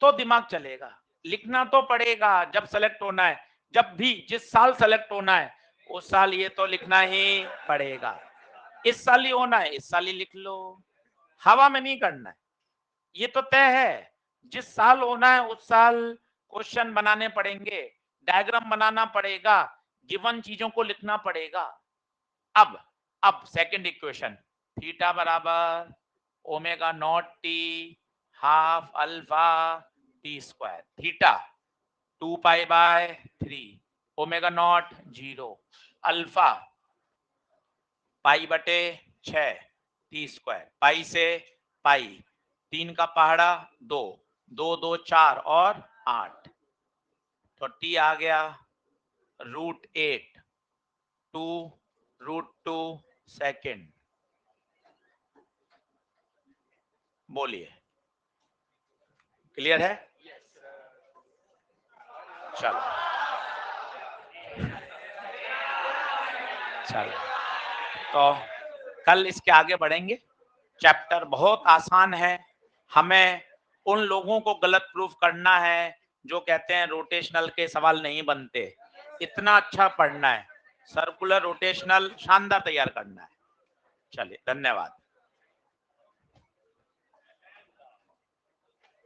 तो दिमाग चलेगा, लिखना तो पड़ेगा जब सेलेक्ट होना है, जब भी जिस साल सेलेक्ट होना है उस साल ये तो लिखना ही पड़ेगा। इस साल ही होना है, इस साल ही लिख लो, हवा में नहीं करना है, ये तो तय है। जिस साल होना है उस साल क्वेश्चन बनाने पड़ेंगे, डायग्राम बनाना पड़ेगा, गिवन चीजों को लिखना पड़ेगा। अब सेकंड इक्वेशन, थीटा बराबर omega naught T half alpha T square, theta 2 pi by 3, omega naught 0, alpha पाई बटे 6 टी स्क्वायर, पाई से पाई, 3 का पहाड़ा 2, 2 2 4 और 8, तो टी आ गया √8, 2√2 सेकेंड। बोलिए, क्लियर है? चलो चलो, तो कल इसके आगे बढ़ेंगे। चैप्टर बहुत आसान है, हमें उन लोगों को गलत प्रूफ करना है जो कहते हैं रोटेशनल के सवाल नहीं बनते। इतना अच्छा पढ़ना है, सर्कुलर रोटेशनल शानदार तैयार करना है। चलिए, धन्यवाद।